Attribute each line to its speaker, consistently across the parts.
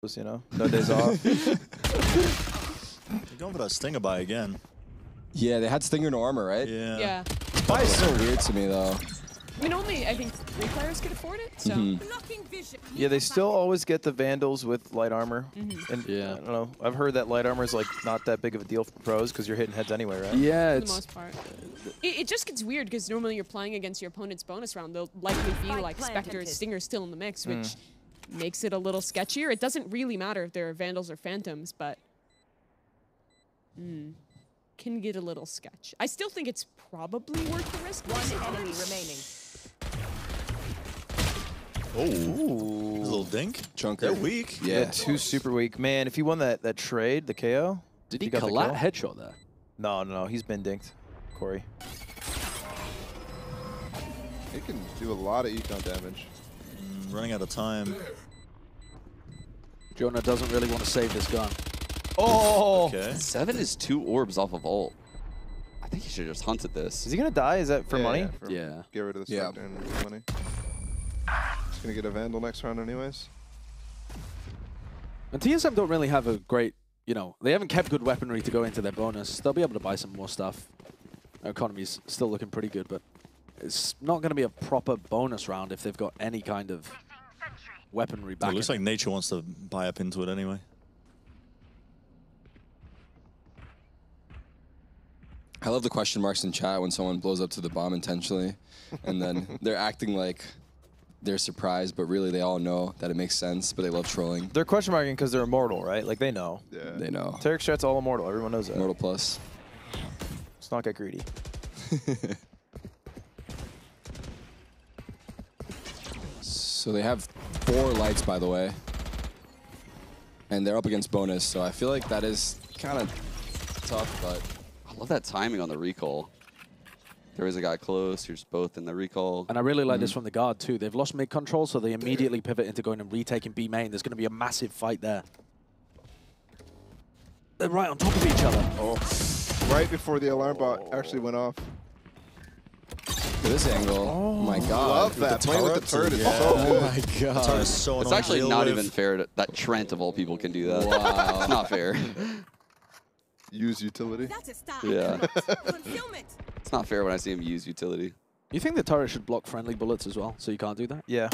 Speaker 1: you know, no days off.
Speaker 2: They're going for that Stinger buy again.
Speaker 3: Yeah, they had Stinger no armor, right?
Speaker 2: Yeah.
Speaker 4: Yeah.
Speaker 3: Buy is so weird to me, though.
Speaker 4: I mean, only, I think, 3 players could afford it, so.
Speaker 1: Yeah, they still always get the Vandals with light armor. And
Speaker 5: Yeah.
Speaker 1: I don't know, I've heard that light armor is like not that big of a deal for pros because you're hitting heads anyway, right?
Speaker 5: Yeah,
Speaker 4: For the
Speaker 5: it's
Speaker 4: most part. It just gets weird because normally you're playing against your opponent's bonus round. They'll likely be like Spectre, Stinger still in the mix, which makes it a little sketchier. It doesn't really matter if they're Vandals or Phantoms, but can get a little sketch. I still think it's probably worth the risk.
Speaker 6: One enemy remaining.
Speaker 2: Oh, a little dink.
Speaker 3: Chunker.
Speaker 2: They're weak.
Speaker 1: Yeah,
Speaker 3: Yeah.
Speaker 1: 2 super weak. Man, if he won that trade, the KO.
Speaker 5: did he
Speaker 1: got the
Speaker 5: collat
Speaker 1: kill?
Speaker 5: headshot there?
Speaker 1: No, he's been dinked, Corey.
Speaker 7: He can do a lot of econ damage.
Speaker 2: Running out of time.
Speaker 5: Jonah doesn't really want to save this gun.
Speaker 1: Oh!
Speaker 2: Okay.
Speaker 8: 7 is 2 orbs off of ult. I think he should have just hunted this.
Speaker 1: Is he gonna die? Is that for money?
Speaker 5: Yeah.
Speaker 7: Get rid of the
Speaker 3: Yeah.
Speaker 7: Spectre and money. He's gonna get a Vandal next round anyways.
Speaker 5: And TSM don't really have a great, you know, they haven't kept good weaponry to go into their bonus. They'll be able to buy some more stuff. Their economy's still looking pretty good, but it's not going to be a proper bonus round if they've got any kind of weaponry back.
Speaker 2: It looks like nature wants to buy up into it anyway.
Speaker 3: I love the question marks in chat when someone blows up to the bomb intentionally, and then they're acting like they're surprised, but really they all know that it makes sense, but they love trolling.
Speaker 1: They're question marking because they're immortal, right? Like they know.
Speaker 7: Yeah.
Speaker 3: They know.
Speaker 1: Tarik Strat's all immortal. Everyone knows that.
Speaker 3: Immortal Plus.
Speaker 1: Let's not get greedy.
Speaker 3: So they have 4 lights, by the way. And they're up against bonus, so I feel like that is kind of tough, but...
Speaker 8: I love that timing on the recall. There is a guy close. You're just both in the recall.
Speaker 5: And I really like this from the guard too. They've lost mid control, so they immediately pivot into going and retaking B main. There's going to be a massive fight there. They're right on top of each other.
Speaker 7: Oh. Right before the alarm bot actually went off.
Speaker 3: This angle, oh my god.
Speaker 7: Love that. Playing with the turret is so good.
Speaker 3: Oh my god.
Speaker 2: So
Speaker 8: It's actually not even fair that Trent of all people can do that.
Speaker 3: Wow.
Speaker 8: It's not fair.
Speaker 7: Use utility.
Speaker 8: Yeah. It's not fair when I see him use utility.
Speaker 5: You think the turret should block friendly bullets as well, so you can't do that?
Speaker 1: Yeah.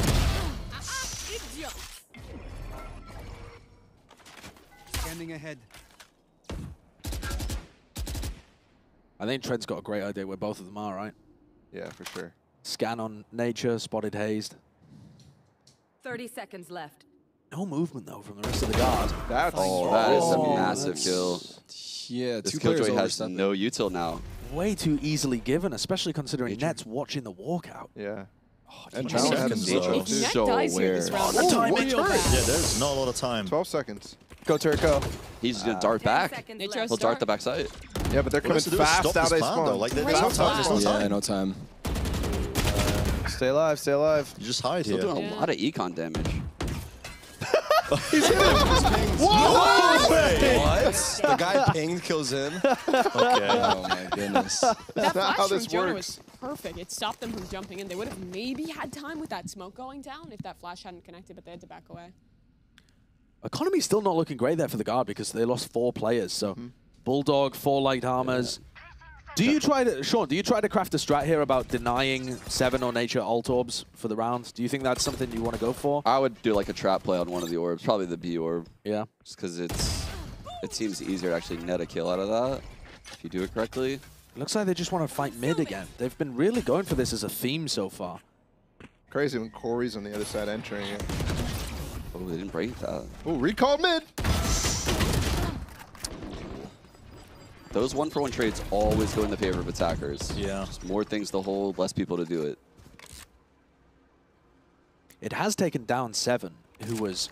Speaker 9: Scanning ahead.
Speaker 5: I think Trent's got a great idea where both of them are, right?
Speaker 7: Yeah, for sure.
Speaker 5: Scan on nature, spotted hazed.
Speaker 6: 30 seconds left.
Speaker 5: No movement though from the rest of the guard.
Speaker 7: That's
Speaker 8: That is a massive kill.
Speaker 3: Yeah,
Speaker 8: This
Speaker 3: 2
Speaker 8: killjoy
Speaker 3: players
Speaker 8: has
Speaker 3: overstepping.
Speaker 8: no util now.
Speaker 5: Way too easily given, especially considering Net's watching the walkout.
Speaker 7: Yeah.
Speaker 4: If
Speaker 7: And Challenge had
Speaker 2: seconds,
Speaker 7: him
Speaker 2: though.
Speaker 4: Net
Speaker 8: So
Speaker 4: dies here this
Speaker 8: aware.
Speaker 4: round,
Speaker 5: Oh,
Speaker 4: that's
Speaker 5: the timing.
Speaker 4: real bad.
Speaker 2: Yeah, there's not a lot of time.
Speaker 7: 12 seconds.
Speaker 1: Go Tarik, go.
Speaker 8: He's just gonna dart
Speaker 6: 10
Speaker 8: back.
Speaker 6: seconds
Speaker 4: Nature
Speaker 6: left.
Speaker 8: He'll dart the backside.
Speaker 7: Yeah, but they're
Speaker 2: What
Speaker 7: coming
Speaker 2: else to do is
Speaker 7: fast
Speaker 2: stop
Speaker 7: out
Speaker 2: this
Speaker 7: of
Speaker 2: spawn, though.
Speaker 7: spawn.
Speaker 2: Like, there's no time. There's no
Speaker 3: Yeah,
Speaker 2: time.
Speaker 3: no time.
Speaker 1: Stay alive, stay alive.
Speaker 2: You just hide
Speaker 8: Still
Speaker 2: here.
Speaker 8: doing a lot of econ damage.
Speaker 3: What? The guy pinged kills him.
Speaker 2: Okay.
Speaker 3: Oh my goodness.
Speaker 4: That
Speaker 7: not
Speaker 4: flash
Speaker 7: how
Speaker 4: from
Speaker 7: this
Speaker 4: Jonah
Speaker 7: works.
Speaker 4: was perfect. It stopped them from jumping in. They would have maybe had time with that smoke going down if that flash hadn't connected, but they had to back away.
Speaker 5: Economy's still not looking great there for the guard because they lost 4 players. So Bulldog, 4 light armors. Do you try to, Sean, do you try to craft a strat here about denying 7 or nature ult orbs for the round? Do you think that's something you want to go for?
Speaker 8: I would do like a trap play on one of the orbs, probably the B orb.
Speaker 5: Yeah.
Speaker 8: Just because it seems easier to actually net a kill out of that if you do it correctly.
Speaker 5: It looks like they just want to fight mid again. They've been really going for this as a theme so far.
Speaker 7: Crazy when Corey's on the other side entering it.
Speaker 8: Oh, they didn't break that.
Speaker 7: Oh, recall mid.
Speaker 8: Those 1-for-1 trades always go in the favor of attackers.
Speaker 2: Yeah.
Speaker 8: Just more things to hold, less people to do it.
Speaker 5: It has taken down 7, who was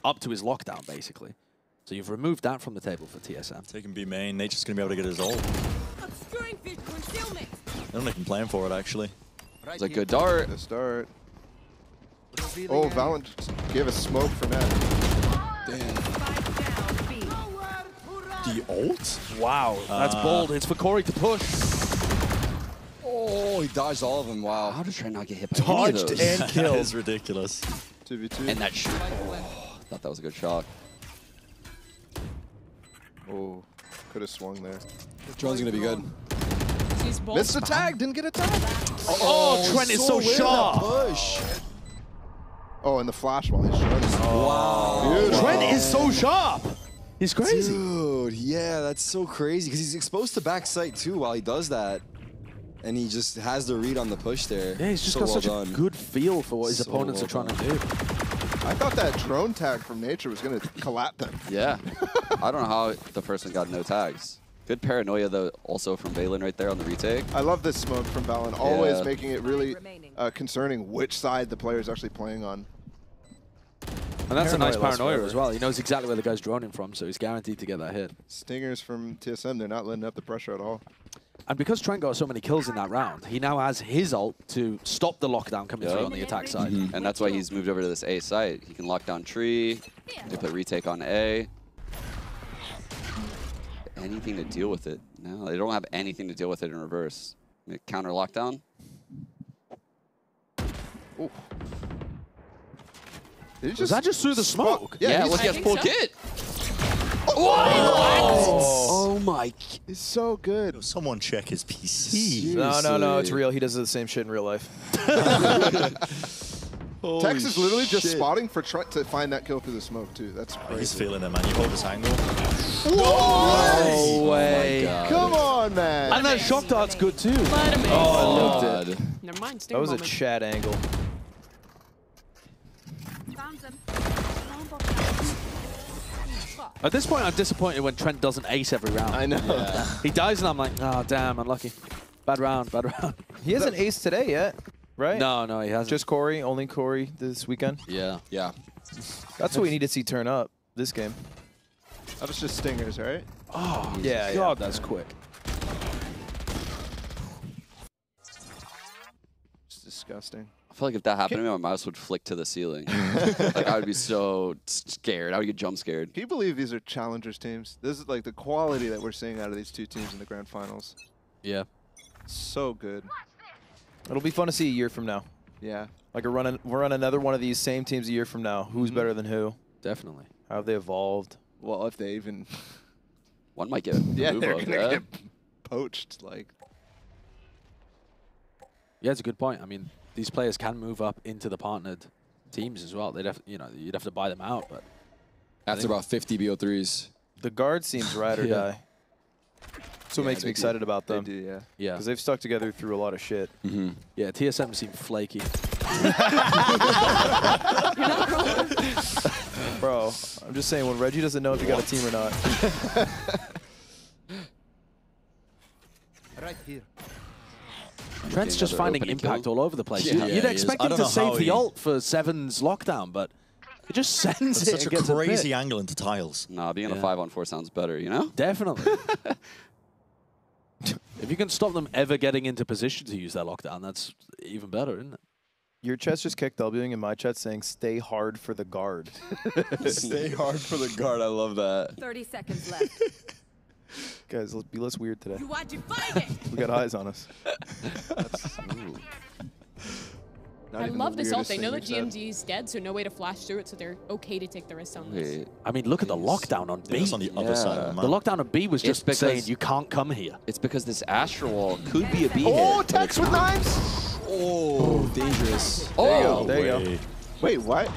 Speaker 5: up to his lockdown, basically. So you've removed that from the table for TSM.
Speaker 2: Taking B main. Nature's going to be able to get his ult.
Speaker 6: Obscuring fish concealment.
Speaker 2: I don't think he can plan for it, actually.
Speaker 8: It's a good dart.
Speaker 7: The start. Oh, Valorant gave a smoke for Ned.
Speaker 3: Damn.
Speaker 6: Spike down B.
Speaker 2: The ult?
Speaker 5: Wow, that's bold. It's for Corey to push.
Speaker 3: Oh, he dodged all of them. Wow.
Speaker 8: How did Trent not get hit by any of
Speaker 1: Dodged
Speaker 8: those?
Speaker 1: and
Speaker 2: That
Speaker 1: killed.
Speaker 2: is ridiculous.
Speaker 7: 2v2.
Speaker 8: And that shoot. Thought that was a good shot.
Speaker 7: Oh, could have swung there.
Speaker 3: Drone's gonna be good.
Speaker 4: He's both.
Speaker 7: Missed a tag, didn't get a tag.
Speaker 5: Oh, Trent is so
Speaker 3: weird, that
Speaker 5: sharp.
Speaker 3: push.
Speaker 7: Oh, and the flash while he's shooting.
Speaker 3: Wow.
Speaker 7: Beautiful.
Speaker 5: Trent is so sharp. He's crazy.
Speaker 3: Dude, yeah, that's so crazy because he's exposed to backside too while he does that. And he just has the read on the push there.
Speaker 5: Yeah, he's just
Speaker 3: so
Speaker 5: got
Speaker 3: well
Speaker 5: such
Speaker 3: done.
Speaker 5: a good feel for what his
Speaker 3: So
Speaker 5: opponents
Speaker 3: well
Speaker 5: are trying
Speaker 3: done.
Speaker 5: to do.
Speaker 7: I thought that drone tag from Nature was going to collapse them.
Speaker 8: Yeah. I don't know how the person got no tags. Good paranoia, though, also from Valen right there on the retake.
Speaker 7: I love this smoke from Valen, always
Speaker 8: Yeah.
Speaker 7: making it really concerning which side the player is actually playing on.
Speaker 5: And that's a nice
Speaker 1: Paranoia lasts
Speaker 5: paranoia
Speaker 1: forever.
Speaker 5: as well. He knows exactly where the guy's droning from, so he's guaranteed to get that hit.
Speaker 7: Stingers from TSM, they're not letting up the pressure at all.
Speaker 5: And because Trent got so many kills in that round, he now has his ult to stop the lockdown coming through on the attack side.
Speaker 8: And that's why he's moved over to this A site. He can lock down tree. They play retake on A. Anything to deal with it. No, they don't have anything to deal with it in reverse. Counter lockdown.
Speaker 7: Ooh. Did he
Speaker 5: Was that just through the smoke?
Speaker 8: Yeah,
Speaker 7: he's-
Speaker 8: look, he
Speaker 4: I
Speaker 8: has
Speaker 4: think
Speaker 8: full
Speaker 4: so.
Speaker 8: kit.
Speaker 3: Oh my.
Speaker 7: He's so good.
Speaker 2: Someone check his PC.
Speaker 1: No, it's
Speaker 3: Seriously.
Speaker 1: real. He does the same shit in real life.
Speaker 7: Tex is literally just spotting for Trent to find that kill through the smoke, too. That's
Speaker 2: He's
Speaker 7: crazy.
Speaker 2: feeling it, man. You hold this angle.
Speaker 5: No way.
Speaker 7: Come on, man.
Speaker 5: And that shock dart's good too.
Speaker 4: Let him in.
Speaker 5: Oh, I loved it.
Speaker 4: Never mind.
Speaker 1: That was a
Speaker 4: moment.
Speaker 1: Chad angle.
Speaker 5: At this point, I'm disappointed when Trent doesn't ace every round.
Speaker 7: I know.
Speaker 5: He dies and I'm like, oh, damn, unlucky. Bad round, bad round.
Speaker 1: He hasn't aced today yet, right?
Speaker 5: No, no, he hasn't.
Speaker 1: Just Corey, only Corey this weekend.
Speaker 5: Yeah.
Speaker 3: Yeah.
Speaker 1: That's what we need to see turn up this game.
Speaker 7: That was just Stingers, right?
Speaker 5: Oh,
Speaker 1: Yeah,
Speaker 5: God, that's quick.
Speaker 7: It's disgusting.
Speaker 8: I feel like if that happened to me, my mouse would flick to the ceiling. Like, I would be so scared. I would get jump scared.
Speaker 7: Can you believe these are challengers teams? This is like the quality that we're seeing out of these two teams in the grand finals.
Speaker 5: Yeah.
Speaker 7: So good.
Speaker 1: It'll be fun to see a year from now.
Speaker 7: Yeah.
Speaker 1: Like we're on another one of these same teams a year from now. Who's better than who?
Speaker 5: Definitely.
Speaker 1: How have they evolved?
Speaker 7: Well, if they even...
Speaker 8: One might get a
Speaker 7: yeah,
Speaker 8: move
Speaker 7: they're
Speaker 8: out
Speaker 7: going to
Speaker 8: there.
Speaker 7: get poached. Like,
Speaker 5: Yeah, it's a good point. I mean, these players can move up into the partnered teams as well. They'd have, you know, you'd have to buy them out, but
Speaker 3: After about 50 BO3s.
Speaker 1: The guard seems ride or
Speaker 5: Yeah.
Speaker 1: die. That's what makes me
Speaker 7: they
Speaker 1: excited about
Speaker 7: they
Speaker 1: them.
Speaker 7: do, yeah.
Speaker 5: yeah.
Speaker 1: Because they've stuck together through a lot of shit.
Speaker 5: Yeah, TSM seem flaky.
Speaker 1: Bro, I'm just saying, when Reggie doesn't know if you got a team or not.
Speaker 9: Right here.
Speaker 5: Trent's just
Speaker 8: another
Speaker 5: finding
Speaker 8: opening
Speaker 5: impact
Speaker 8: kill.
Speaker 5: all over the place.
Speaker 3: Yeah,
Speaker 5: You'd
Speaker 2: he is.
Speaker 5: expect
Speaker 2: I
Speaker 5: him
Speaker 2: don't
Speaker 5: to
Speaker 2: know
Speaker 5: save
Speaker 2: how
Speaker 5: the
Speaker 2: he-
Speaker 5: ult for Seven's lockdown, but he just sends it
Speaker 2: Such
Speaker 5: and
Speaker 2: a
Speaker 5: gets a
Speaker 2: crazy
Speaker 5: bit.
Speaker 2: angle into tiles.
Speaker 8: Nah, being on
Speaker 5: Yeah.
Speaker 8: a 5-on-4 sounds better, you know?
Speaker 5: Definitely. If you can stop them ever getting into position to use their lockdown, that's even better, isn't it?
Speaker 1: Your chat's just kicked Wing in my chat saying, stay hard for the guard.
Speaker 3: Stay hard for the guard. I love that.
Speaker 6: 30 seconds left.
Speaker 1: Guys, let's be less weird today.
Speaker 6: You are defying it.
Speaker 1: We got eyes on us.
Speaker 7: Not
Speaker 4: I
Speaker 7: even
Speaker 4: love
Speaker 7: the
Speaker 4: this ult.
Speaker 7: weirdest
Speaker 4: They know
Speaker 7: thing
Speaker 4: that
Speaker 7: we've said.
Speaker 4: GMG is dead, so no way to flash through it, so they're okay to take the risk on this.
Speaker 8: Wait.
Speaker 5: I mean, look at the lockdown on B.
Speaker 2: That's on the other side of the
Speaker 5: The
Speaker 2: map.
Speaker 5: lockdown on B was
Speaker 8: It's
Speaker 5: just saying,
Speaker 8: because-
Speaker 5: you can't come here.
Speaker 8: It's because this Astral Wall could be a B
Speaker 7: Oh,
Speaker 8: hit.
Speaker 7: Tex with knives!
Speaker 3: Oh, dangerous.
Speaker 8: Oh!
Speaker 1: There you go.
Speaker 2: Way.
Speaker 7: Wait, what?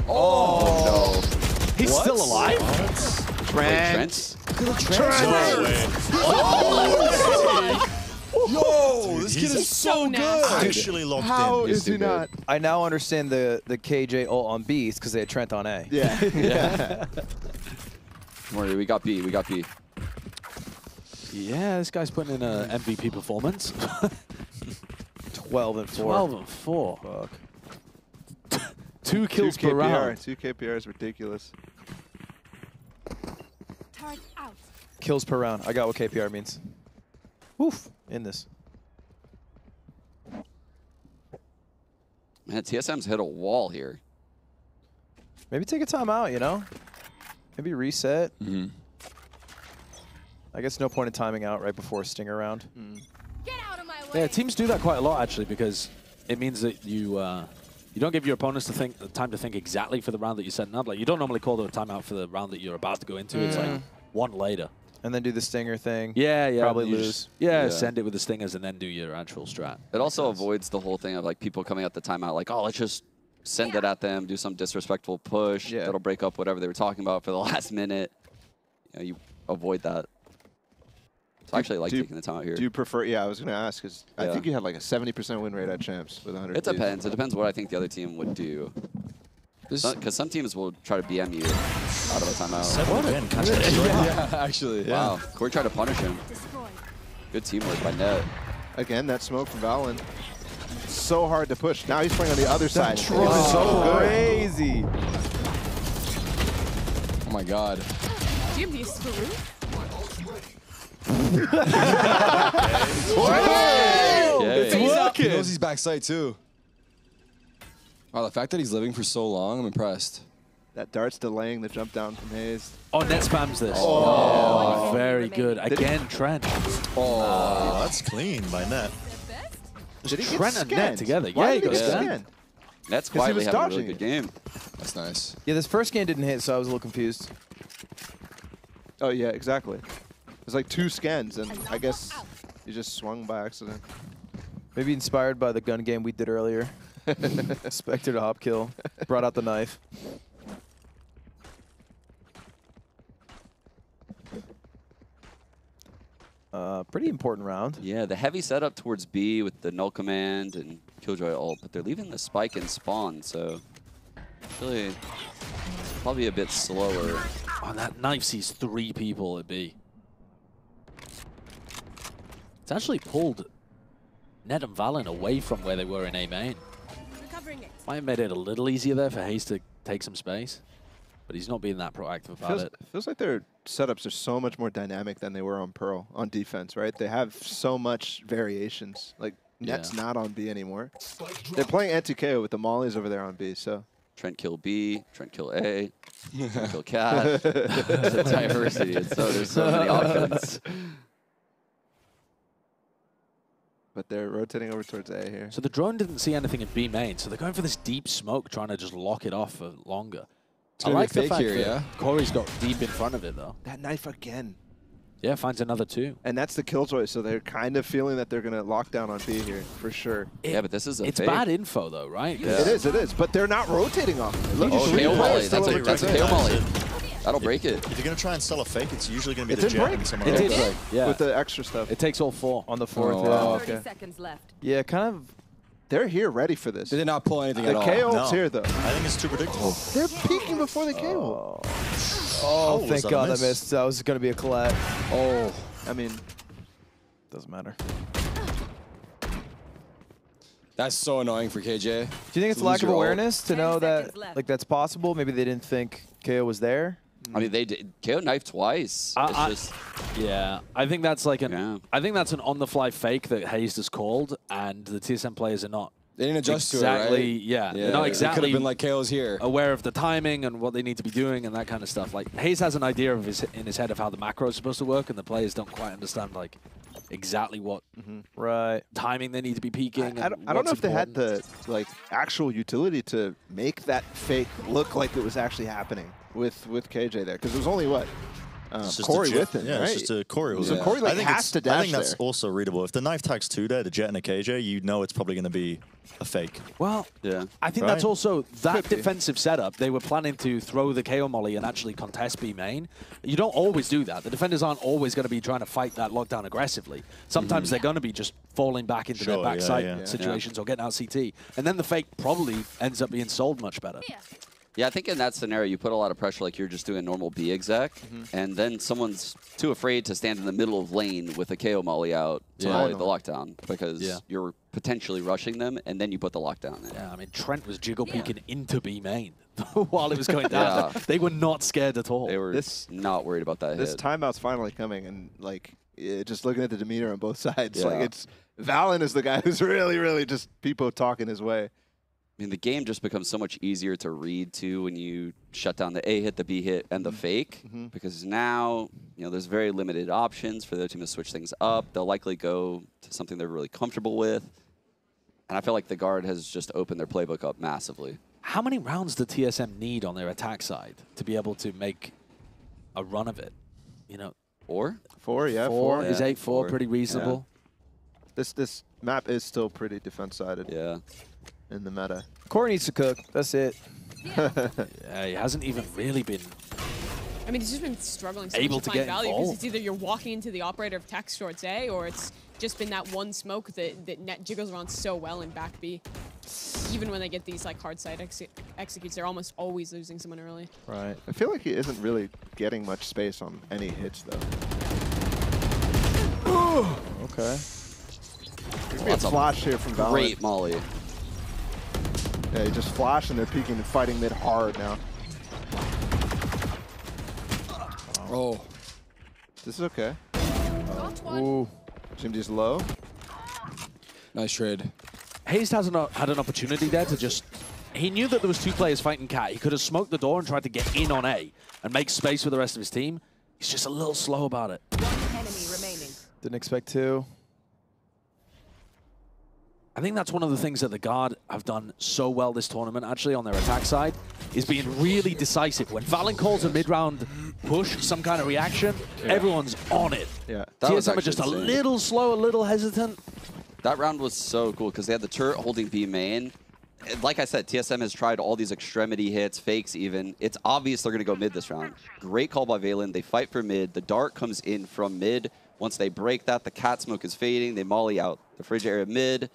Speaker 8: Oh,
Speaker 5: He's still alive?
Speaker 8: Trent.
Speaker 2: No way.
Speaker 3: Yo,
Speaker 2: Dude,
Speaker 3: this
Speaker 2: he's
Speaker 3: kid is so good.
Speaker 2: Actually locked
Speaker 7: How
Speaker 2: in.
Speaker 7: is he
Speaker 8: too good.
Speaker 7: not?
Speaker 1: I now understand the KJ ult on B because they had Trent on A.
Speaker 7: Yeah.
Speaker 8: Don't worry, we got B. We got B.
Speaker 5: Yeah, this guy's putting in an MVP performance.
Speaker 1: 12 and 4.
Speaker 5: 12 and 4.
Speaker 1: Fuck.
Speaker 5: 2 kills per round.
Speaker 7: 2 KPR is ridiculous.
Speaker 6: Tarik out.
Speaker 1: Kills per round. I got what KPR means. Woof. In this.
Speaker 8: Man, TSM's hit a wall here.
Speaker 1: Maybe take a timeout, you know? Maybe reset. I guess no point in timing out right before a stinger round.
Speaker 6: Get out of my way.
Speaker 5: Yeah, teams do that quite a lot, actually, because it means that you You don't give your opponents time to think exactly for the round that you're setting up. Like, you don't normally call the timeout for the round that you're about to go into. It's like one later.
Speaker 1: And then do the stinger thing.
Speaker 5: Yeah.
Speaker 1: Probably
Speaker 5: You
Speaker 1: lose.
Speaker 5: just- yeah, send it with the stingers and then do your actual strat.
Speaker 8: It also avoids the whole thing of like people coming out the timeout like, oh, let's just send it at them, do some disrespectful push that'll break up whatever they were talking about for the last minute. You know, you avoid that. So I actually like taking the timeout here.
Speaker 7: Do you prefer? Yeah, I was going to ask because I think you had like a 70% win rate at champs with 100.
Speaker 8: It depends. It depends what I think the other team would do. Because some teams will try to BM you out of a timeout.
Speaker 3: Yeah, actually.
Speaker 8: Wow. Corey tried to punish him. Good teamwork by Net.
Speaker 7: Again, that smoke from Valen. So hard to push. Now he's playing on the other side.
Speaker 1: So crazy.
Speaker 3: Oh my god.
Speaker 4: Do you have these for Roof?
Speaker 3: He knows he's backside too. Wow, the fact that he's living for so long, I'm impressed.
Speaker 7: That dart's delaying the jump down from Hayes.
Speaker 5: Oh, Net spams this. Oh, very good. Again, Trent.
Speaker 2: Oh, that's clean by Net.
Speaker 7: Did he
Speaker 5: Trent
Speaker 7: get
Speaker 5: and Net
Speaker 7: scanned?
Speaker 5: together.
Speaker 7: Why
Speaker 5: Yeah, he
Speaker 7: did
Speaker 5: got
Speaker 7: get
Speaker 5: scanned.
Speaker 7: scanned?
Speaker 8: Net's
Speaker 7: 'Cause he
Speaker 8: quietly
Speaker 7: was
Speaker 8: having a really
Speaker 7: dodging
Speaker 8: good
Speaker 7: it.
Speaker 8: game.
Speaker 3: That's nice.
Speaker 1: Yeah, this first game didn't hit, so I was a little confused.
Speaker 7: Oh, yeah, exactly. There's like 2 scans, and I guess he just swung by accident.
Speaker 1: Maybe inspired by the gun game we did earlier. Spectre to hop kill. Brought out the knife. Pretty important round.
Speaker 8: Yeah, the heavy setup towards B with the null command and Killjoy ult, but they're leaving the spike in spawn, so really probably a bit slower.
Speaker 5: Oh, that knife sees 3 people at B. It's actually pulled Ned and Valen away from where they were in A main. Might have made it a little easier there for Hayes to take some space, but he's not being that proactive about it.
Speaker 7: Feels like their setups are so much more dynamic than they were on Pearl on defense, right? They have so much variations. Like, Net's not on B anymore. They're playing anti-KO with the mollies over there on B, so.
Speaker 8: Trent kill B, Trent kill A, Trent kill Cat. It's a diversity. There's so many options.
Speaker 7: But they're rotating over towards A here.
Speaker 5: So the drone didn't see anything in B main, so they're going for this deep smoke, trying to just lock it off for longer. I like the fact that Corey's got deep in front of it, though.
Speaker 7: That knife again.
Speaker 5: Yeah, finds another 2.
Speaker 7: And that's the Killjoy, so they're kind of feeling that they're going to lock down on B here, for sure.
Speaker 8: Yeah, but this is a
Speaker 5: It's
Speaker 8: fake.
Speaker 5: bad info, though, right?
Speaker 8: Yeah.
Speaker 7: It is. But they're not rotating off. Look,
Speaker 8: Oh, KO molly. That's a KO molly.
Speaker 2: If
Speaker 8: That'll break it.
Speaker 2: you're going to try and sell a fake, it's usually going to be
Speaker 7: It
Speaker 2: the
Speaker 7: did
Speaker 2: jet
Speaker 7: break.
Speaker 2: and someone
Speaker 5: It
Speaker 2: else.
Speaker 5: did break, yeah.
Speaker 7: With the extra stuff.
Speaker 5: It takes all 4.
Speaker 1: On the 4th,
Speaker 3: Oh,
Speaker 1: yeah.
Speaker 3: wow.
Speaker 6: 30 seconds left.
Speaker 1: Yeah, kind of.
Speaker 7: They're here ready for this.
Speaker 3: They did not pull anything
Speaker 7: The
Speaker 3: at all.
Speaker 7: KO
Speaker 2: No.
Speaker 7: ult's here, though.
Speaker 2: I think it's too predictable.
Speaker 7: They're peeking before they KO.
Speaker 1: Oh,
Speaker 2: was
Speaker 1: thank
Speaker 2: that a
Speaker 1: God I
Speaker 2: miss?
Speaker 1: missed. That was going to be a collat.
Speaker 5: Oh,
Speaker 7: I mean,
Speaker 1: Doesn't matter.
Speaker 3: that's so annoying for KJ.
Speaker 1: Do you think it's
Speaker 3: To
Speaker 1: lack
Speaker 3: lose
Speaker 1: of
Speaker 3: your ult.
Speaker 1: awareness to
Speaker 6: 10
Speaker 1: know that
Speaker 6: seconds left.
Speaker 1: like that's possible? Maybe they didn't think KO was there.
Speaker 8: I mean, they did KO knife twice. It's just
Speaker 5: yeah. I think that's like an.
Speaker 8: Yeah.
Speaker 5: I think that's an on-the-fly fake that Hayes has called, and the TSM players are not
Speaker 3: They didn't adjust
Speaker 5: exactly.
Speaker 3: to it, right?
Speaker 5: Yeah, they're not
Speaker 3: It could
Speaker 5: exactly
Speaker 3: have been like KO's here.
Speaker 5: aware of the timing and what they need to be doing and that kind of stuff. Like Hayes has an idea of in his head of how the macro is supposed to work, and the players don't quite understand like exactly what
Speaker 1: Right.
Speaker 5: timing they need to be peaking.
Speaker 7: I don't know if they had the actual utility to make that fake look like it was actually happening with KJ there, because it was only what
Speaker 2: It's just
Speaker 7: Corey
Speaker 2: a jet.
Speaker 7: with him,
Speaker 2: Yeah,
Speaker 7: right?
Speaker 2: it's just a Corey with
Speaker 7: So
Speaker 2: him.
Speaker 7: Corey, like,
Speaker 2: I think
Speaker 7: has to
Speaker 2: I
Speaker 7: dash
Speaker 2: think that's
Speaker 7: there.
Speaker 2: also readable. If the knife tag's 2 there, the jet and a KJ, you know it's probably going to be a fake.
Speaker 5: Well,
Speaker 8: yeah.
Speaker 5: I think
Speaker 2: Right.
Speaker 5: that's also that
Speaker 7: Could be.
Speaker 5: defensive setup. They were planning to throw the KO molly and actually contest B main. You don't always do that. The defenders aren't always going to be trying to fight that lockdown aggressively. Sometimes they're going to be just falling back into their
Speaker 2: Sure,
Speaker 5: backside
Speaker 2: yeah.
Speaker 5: situations or getting out CT. And then the fake probably ends up being sold much better.
Speaker 8: Yeah, I think in that scenario, you put a lot of pressure like you're just doing normal B exec, and then someone's too afraid to stand in the middle of lane with a KO molly out to
Speaker 5: Yeah.
Speaker 8: molly the lockdown because
Speaker 5: Yeah.
Speaker 8: you're potentially rushing them, and then you put the lockdown in.
Speaker 5: Yeah, I mean, Trent was jiggle peeking into B main while it was going down.
Speaker 8: Yeah.
Speaker 5: They were not scared at all.
Speaker 8: They were
Speaker 7: This-
Speaker 8: not worried about that
Speaker 7: This
Speaker 8: hit.
Speaker 7: timeout's finally coming, and just looking at the demeanor on both sides,
Speaker 8: Yeah.
Speaker 7: it's Valen is the guy who's really just people talking his way.
Speaker 8: I mean, the game just becomes so much easier to read, too, when you shut down the A hit, the B hit, and the fake. Because now, there's very limited options for their team to switch things up. They'll likely go to something they're really comfortable with. And I feel like the Guard has just opened their playbook up massively.
Speaker 5: How many rounds do TSM need on their attack side to be able to make a run of it? You know,
Speaker 8: 4?
Speaker 7: 4, yeah,
Speaker 5: 4.
Speaker 7: 4.
Speaker 5: Is 8-4
Speaker 8: 4.
Speaker 5: pretty reasonable?
Speaker 7: Yeah. This map is still pretty defense-sided
Speaker 8: Yeah.
Speaker 7: in the meta.
Speaker 1: Corey needs to cook. That's it.
Speaker 5: Yeah, he hasn't even really been
Speaker 4: I mean, he's just been struggling so
Speaker 5: able
Speaker 4: much
Speaker 5: to
Speaker 4: to find
Speaker 5: get
Speaker 4: value because
Speaker 5: involved.
Speaker 4: it's either you're walking into the operator of text shorts A, or it's just been that one smoke that net jiggles around so well in back B. Even when they get these like hard side executes, they're almost always losing someone early.
Speaker 1: Right.
Speaker 7: I feel like he isn't really getting much space on any hits, though.
Speaker 1: Okay.
Speaker 7: There's a flash here from Valorant.
Speaker 8: Great molly.
Speaker 7: Yeah, he just flashed and they're peeking and fighting mid hard now.
Speaker 3: Oh.
Speaker 7: This is okay.
Speaker 1: Ooh.
Speaker 7: GMD's low.
Speaker 3: Nice trade.
Speaker 5: Hayes hasn't had an opportunity there to just... He knew that there was 2 players fighting Cat. He could have smoked the door and tried to get in on A and make space for the rest of his team. He's just a little slow about it.
Speaker 6: One enemy remaining.
Speaker 1: Didn't expect to.
Speaker 5: I think that's one of the things that the Guard have done so well this tournament, actually, on their attack side, is being really decisive. When Valen calls a mid-round push, some kind of reaction, everyone's on it.
Speaker 7: Yeah.
Speaker 8: That was
Speaker 5: TSM are
Speaker 8: actually
Speaker 5: just a
Speaker 8: insane.
Speaker 5: little slow, a little hesitant.
Speaker 8: That round was so cool because they had the turret holding B main. And like I said, TSM has tried all these extremity hits, fakes even. It's obvious they're going to go mid this round. Great call by Valen. They fight for mid. The dart comes in from mid. Once they break that, the cat smoke is fading. They molly out the fridge area mid.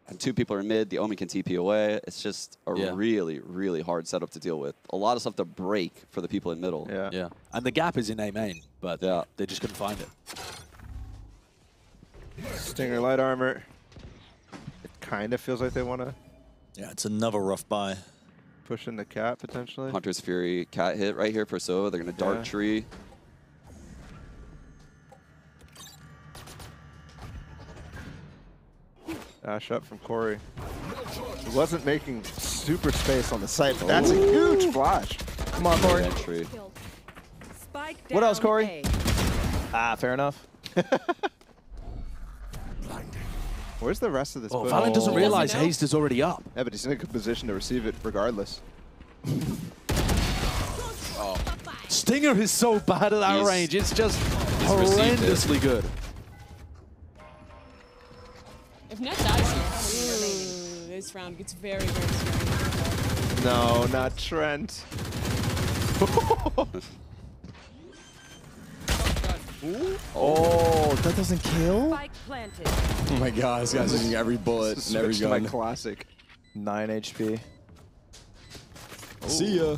Speaker 8: And 2 people are in mid. The Omen can TP away. It's just a really, really hard setup to deal with. A lot of stuff to break for the people in middle.
Speaker 5: Yeah. And the gap is in A main, but they just couldn't find it.
Speaker 7: Stinger light armor. It kind of feels like they want to
Speaker 2: Yeah, it's another rough buy.
Speaker 7: push into Cat, potentially.
Speaker 8: Hunter's Fury cat hit right here for Sova. They're going to Dark Tree.
Speaker 7: Dash up from Corey. He wasn't making super space on the site, but that's a huge flash.
Speaker 1: Come on, Corey.
Speaker 8: Entry.
Speaker 6: Spike
Speaker 1: What else,
Speaker 6: down
Speaker 1: Corey?
Speaker 6: A.
Speaker 1: Ah, fair enough.
Speaker 7: Where's the rest of this?
Speaker 5: Oh,
Speaker 7: push?
Speaker 5: Valen doesn't realize
Speaker 4: Doesn't know.
Speaker 5: Haste is already up.
Speaker 7: Yeah, but he's in a good position to receive it regardless.
Speaker 5: Stinger is so bad at that
Speaker 8: He's-
Speaker 5: range. It's just
Speaker 8: received it.
Speaker 5: horrendously good.
Speaker 4: If Net dies here, this round gets very, very scary.
Speaker 7: No, not Trent.
Speaker 1: Oh, that doesn't kill?
Speaker 6: Spike planted.
Speaker 3: Oh my god, this guy's using every bullet and every
Speaker 7: Switch to my
Speaker 3: gun.
Speaker 7: classic.
Speaker 1: 9 HP.
Speaker 3: See ya.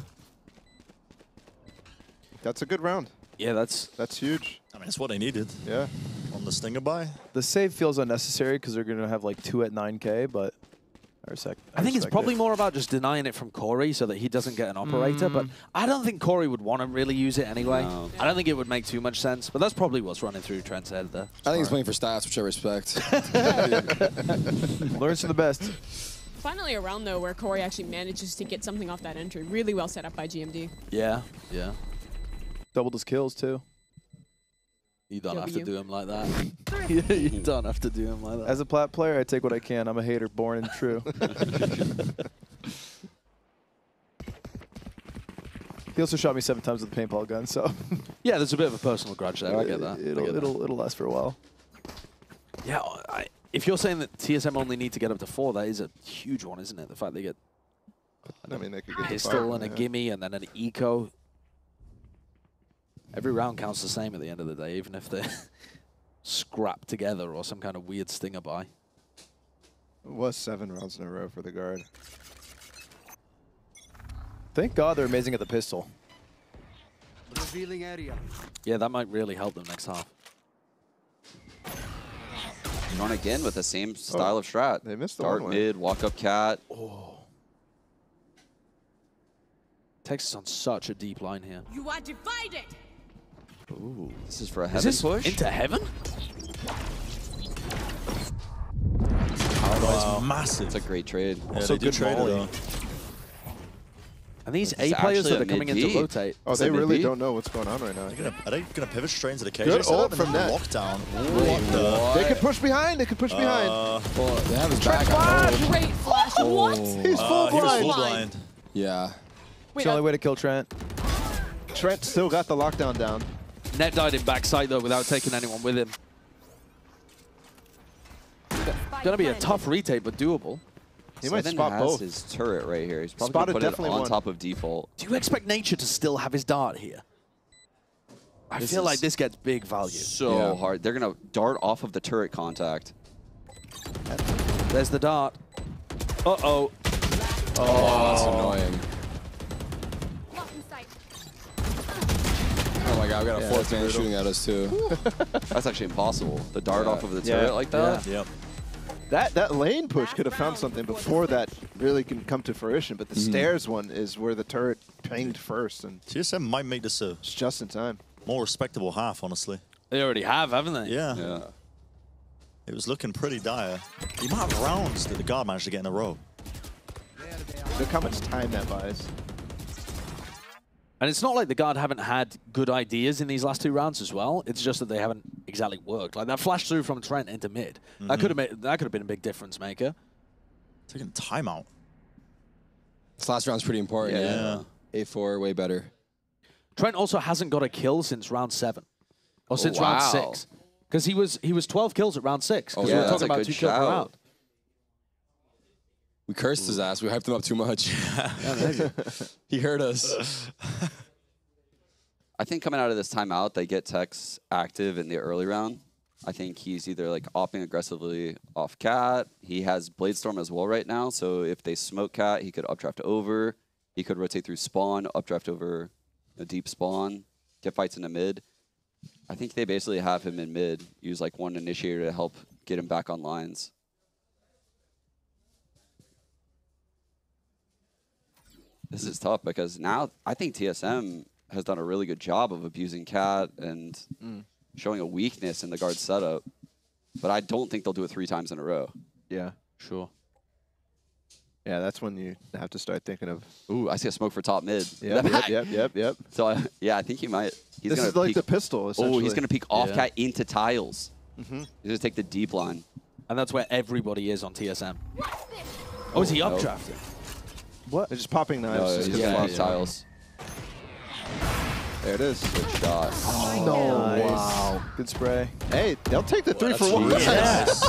Speaker 7: That's a good round.
Speaker 5: Yeah, that's
Speaker 7: huge.
Speaker 2: I mean, it's what they needed.
Speaker 7: Yeah.
Speaker 2: On the Stinger buy.
Speaker 1: The save feels unnecessary because they're going to have like 2 at 9K, but I
Speaker 5: think it's probably more about just denying it from Corey so that he doesn't get an operator, but I don't think Corey would want to really use it anyway.
Speaker 8: No.
Speaker 5: I don't think it would make too much sense, but that's probably what's running through Trent's head there.
Speaker 3: I think he's playing for stats, which I respect.
Speaker 1: learns from the best.
Speaker 4: Finally a round, though, where Corey actually manages to get something off that entry. Really well set up by GMD.
Speaker 5: Yeah, yeah.
Speaker 1: Doubled his kills, too.
Speaker 5: You don't have to
Speaker 4: W.
Speaker 5: do him like that. You don't have to do him like that.
Speaker 1: As a plat player, I take what I can. I'm a hater, born and true. He also shot me 7 times with a paintball gun, so
Speaker 5: Yeah, there's a bit of a personal grudge there. I get that.
Speaker 1: it'll last for a while.
Speaker 5: Yeah, if you're saying that TSM only need to get up to 4, that is a huge one, isn't it? The fact they get
Speaker 7: I mean, they could
Speaker 5: a
Speaker 7: get
Speaker 5: pistol and a gimme and then an eco. Every round counts the same at the end of the day, even if they're scrapped together or some kind of weird stinger buy.
Speaker 7: It was 7 rounds in a row for the Guard.
Speaker 1: Thank God they're amazing at the pistol.
Speaker 9: Revealing area.
Speaker 5: Yeah, that might really help them next half.
Speaker 8: Run again with the same style of strat.
Speaker 7: They missed the
Speaker 8: Dark
Speaker 7: one way.
Speaker 8: mid, walk up cat.
Speaker 5: Texas on such a deep line here.
Speaker 6: You are divided.
Speaker 5: Ooh.
Speaker 8: This is for a
Speaker 5: Is
Speaker 8: heaven
Speaker 5: this
Speaker 8: push.
Speaker 5: into heaven?
Speaker 2: Power buy is massive.
Speaker 8: It's a great trade.
Speaker 2: Yeah,
Speaker 1: Also
Speaker 2: they do
Speaker 1: good
Speaker 2: trade it
Speaker 1: volley.
Speaker 2: though.
Speaker 5: And these
Speaker 8: It's
Speaker 5: A players
Speaker 8: actually
Speaker 5: that are
Speaker 8: a
Speaker 5: coming in to
Speaker 8: mid-V.
Speaker 5: rotate.
Speaker 7: Oh, they really don't know what's going on right now.
Speaker 2: Are they going to pivot straight into the KJ
Speaker 7: Good
Speaker 2: setup
Speaker 7: ult
Speaker 2: and
Speaker 7: from
Speaker 2: then
Speaker 7: that.
Speaker 2: lockdown? What the?
Speaker 7: They could push behind. They could push behind.
Speaker 3: Well, they have his back.
Speaker 4: Great flash. What?
Speaker 7: He's full
Speaker 2: He was
Speaker 7: blind.
Speaker 2: full blind.
Speaker 3: Yeah.
Speaker 1: It's the only way to kill Trent.
Speaker 7: Trent still got the lockdown down.
Speaker 5: Net died in backside though without taking anyone with him. Gonna be a tough retake, but doable.
Speaker 7: He might
Speaker 8: Seven
Speaker 7: spot
Speaker 8: has
Speaker 7: both.
Speaker 8: his turret right here. He's probably
Speaker 7: Spotted
Speaker 8: gonna put it
Speaker 7: definitely
Speaker 8: on
Speaker 7: one.
Speaker 8: top of default.
Speaker 5: Do you expect Nature to still have his dart here? I
Speaker 8: This
Speaker 5: feel like
Speaker 8: is
Speaker 5: this gets big value.
Speaker 8: So hard. They're gonna dart off of the turret contact.
Speaker 5: There's the dart. Uh-oh.
Speaker 3: Oh, that's annoying. Oh my god, we got a fourth man shooting at us too.
Speaker 8: That's actually impossible. The dart off of the turret like that.
Speaker 2: Yep.
Speaker 7: That lane push could have found something before that really can come to fruition, but the stairs one is where the turret pinged first, and
Speaker 2: TSM might make this a
Speaker 7: it's just in time.
Speaker 2: more respectable half, honestly.
Speaker 5: They already have, haven't they?
Speaker 2: Yeah.
Speaker 8: Yeah.
Speaker 2: It was looking pretty dire. The amount of rounds that the guard managed to get in a row.
Speaker 7: Look how much time that buys.
Speaker 5: And it's not like the guard haven't had good ideas in these last 2 rounds as well. It's just that they haven't exactly worked. Like that flash through from Trent into mid. That could have been a big difference maker.
Speaker 2: Taking timeout.
Speaker 3: This last round's pretty important.
Speaker 2: Yeah.
Speaker 3: A4, way better.
Speaker 5: Trent also hasn't got a kill since round 7. Or since round 6. Because he was 12 kills at round 6. Because
Speaker 8: yeah,
Speaker 5: we were
Speaker 8: that's
Speaker 5: talking
Speaker 8: a
Speaker 5: about
Speaker 8: good
Speaker 5: 2 kills per
Speaker 8: shout.
Speaker 5: round.
Speaker 3: We cursed his ass. We hyped him up too much. He hurt us.
Speaker 8: I think coming out of this timeout, they get Tex active in the early round. I think he's either like opping aggressively off Cat. He has Bladestorm as well right now, so if they smoke Cat, he could updraft over. He could rotate through spawn, updraft over a deep spawn, get fights into mid. I think they basically have him in mid, use like one initiator to help get him back on lines. This is tough because now I think TSM has done a really good job of abusing Cat and showing a weakness in the guard setup. But I don't think they'll do it 3 times in a row.
Speaker 7: Yeah.
Speaker 5: Sure.
Speaker 7: Yeah, that's when you have to start thinking of.
Speaker 8: Ooh, I see a smoke for top mid.
Speaker 7: Yep.
Speaker 8: So, yeah, I think he might. He's
Speaker 7: This
Speaker 8: gonna
Speaker 7: is like
Speaker 8: peek,
Speaker 7: the pistol,
Speaker 8: oh,
Speaker 7: essentially.
Speaker 8: he's going to peek off Cat into tiles. He's going to take the deep line.
Speaker 5: And that's where everybody is on TSM. Oh, is he
Speaker 8: nope.
Speaker 5: updrafted?
Speaker 7: What? They're just popping knives.
Speaker 8: No,
Speaker 7: just
Speaker 8: he's
Speaker 7: 'cause
Speaker 8: going
Speaker 7: they
Speaker 8: to
Speaker 7: lost
Speaker 8: peek
Speaker 7: time.
Speaker 8: tiles.
Speaker 7: There it is.
Speaker 8: Good shot.
Speaker 7: No.
Speaker 1: Nice.
Speaker 7: Wow.
Speaker 1: Good spray.
Speaker 7: Hey, they'll take the 3 for 1.
Speaker 5: Yes.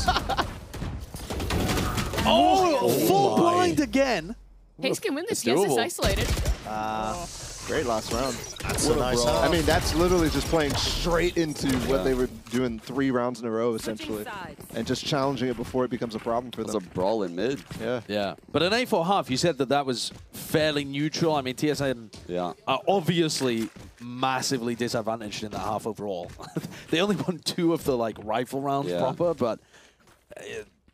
Speaker 5: Oh, full blind again.
Speaker 4: Hayes can win this.
Speaker 8: It's
Speaker 4: Yes, it's
Speaker 8: doable.
Speaker 4: isolated.
Speaker 7: Great last round.
Speaker 2: That's a nice half.
Speaker 7: I mean, that's literally just playing straight into what they were doing 3 rounds in a row, essentially. And just challenging it before it becomes a problem for
Speaker 8: It was
Speaker 7: them.
Speaker 8: a brawl in mid.
Speaker 7: Yeah.
Speaker 5: Yeah. But an A4 half, you said that was fairly neutral. I mean, TSM
Speaker 8: Yeah.
Speaker 5: are obviously massively disadvantaged in that half overall. They only won 2 of the like rifle rounds proper, but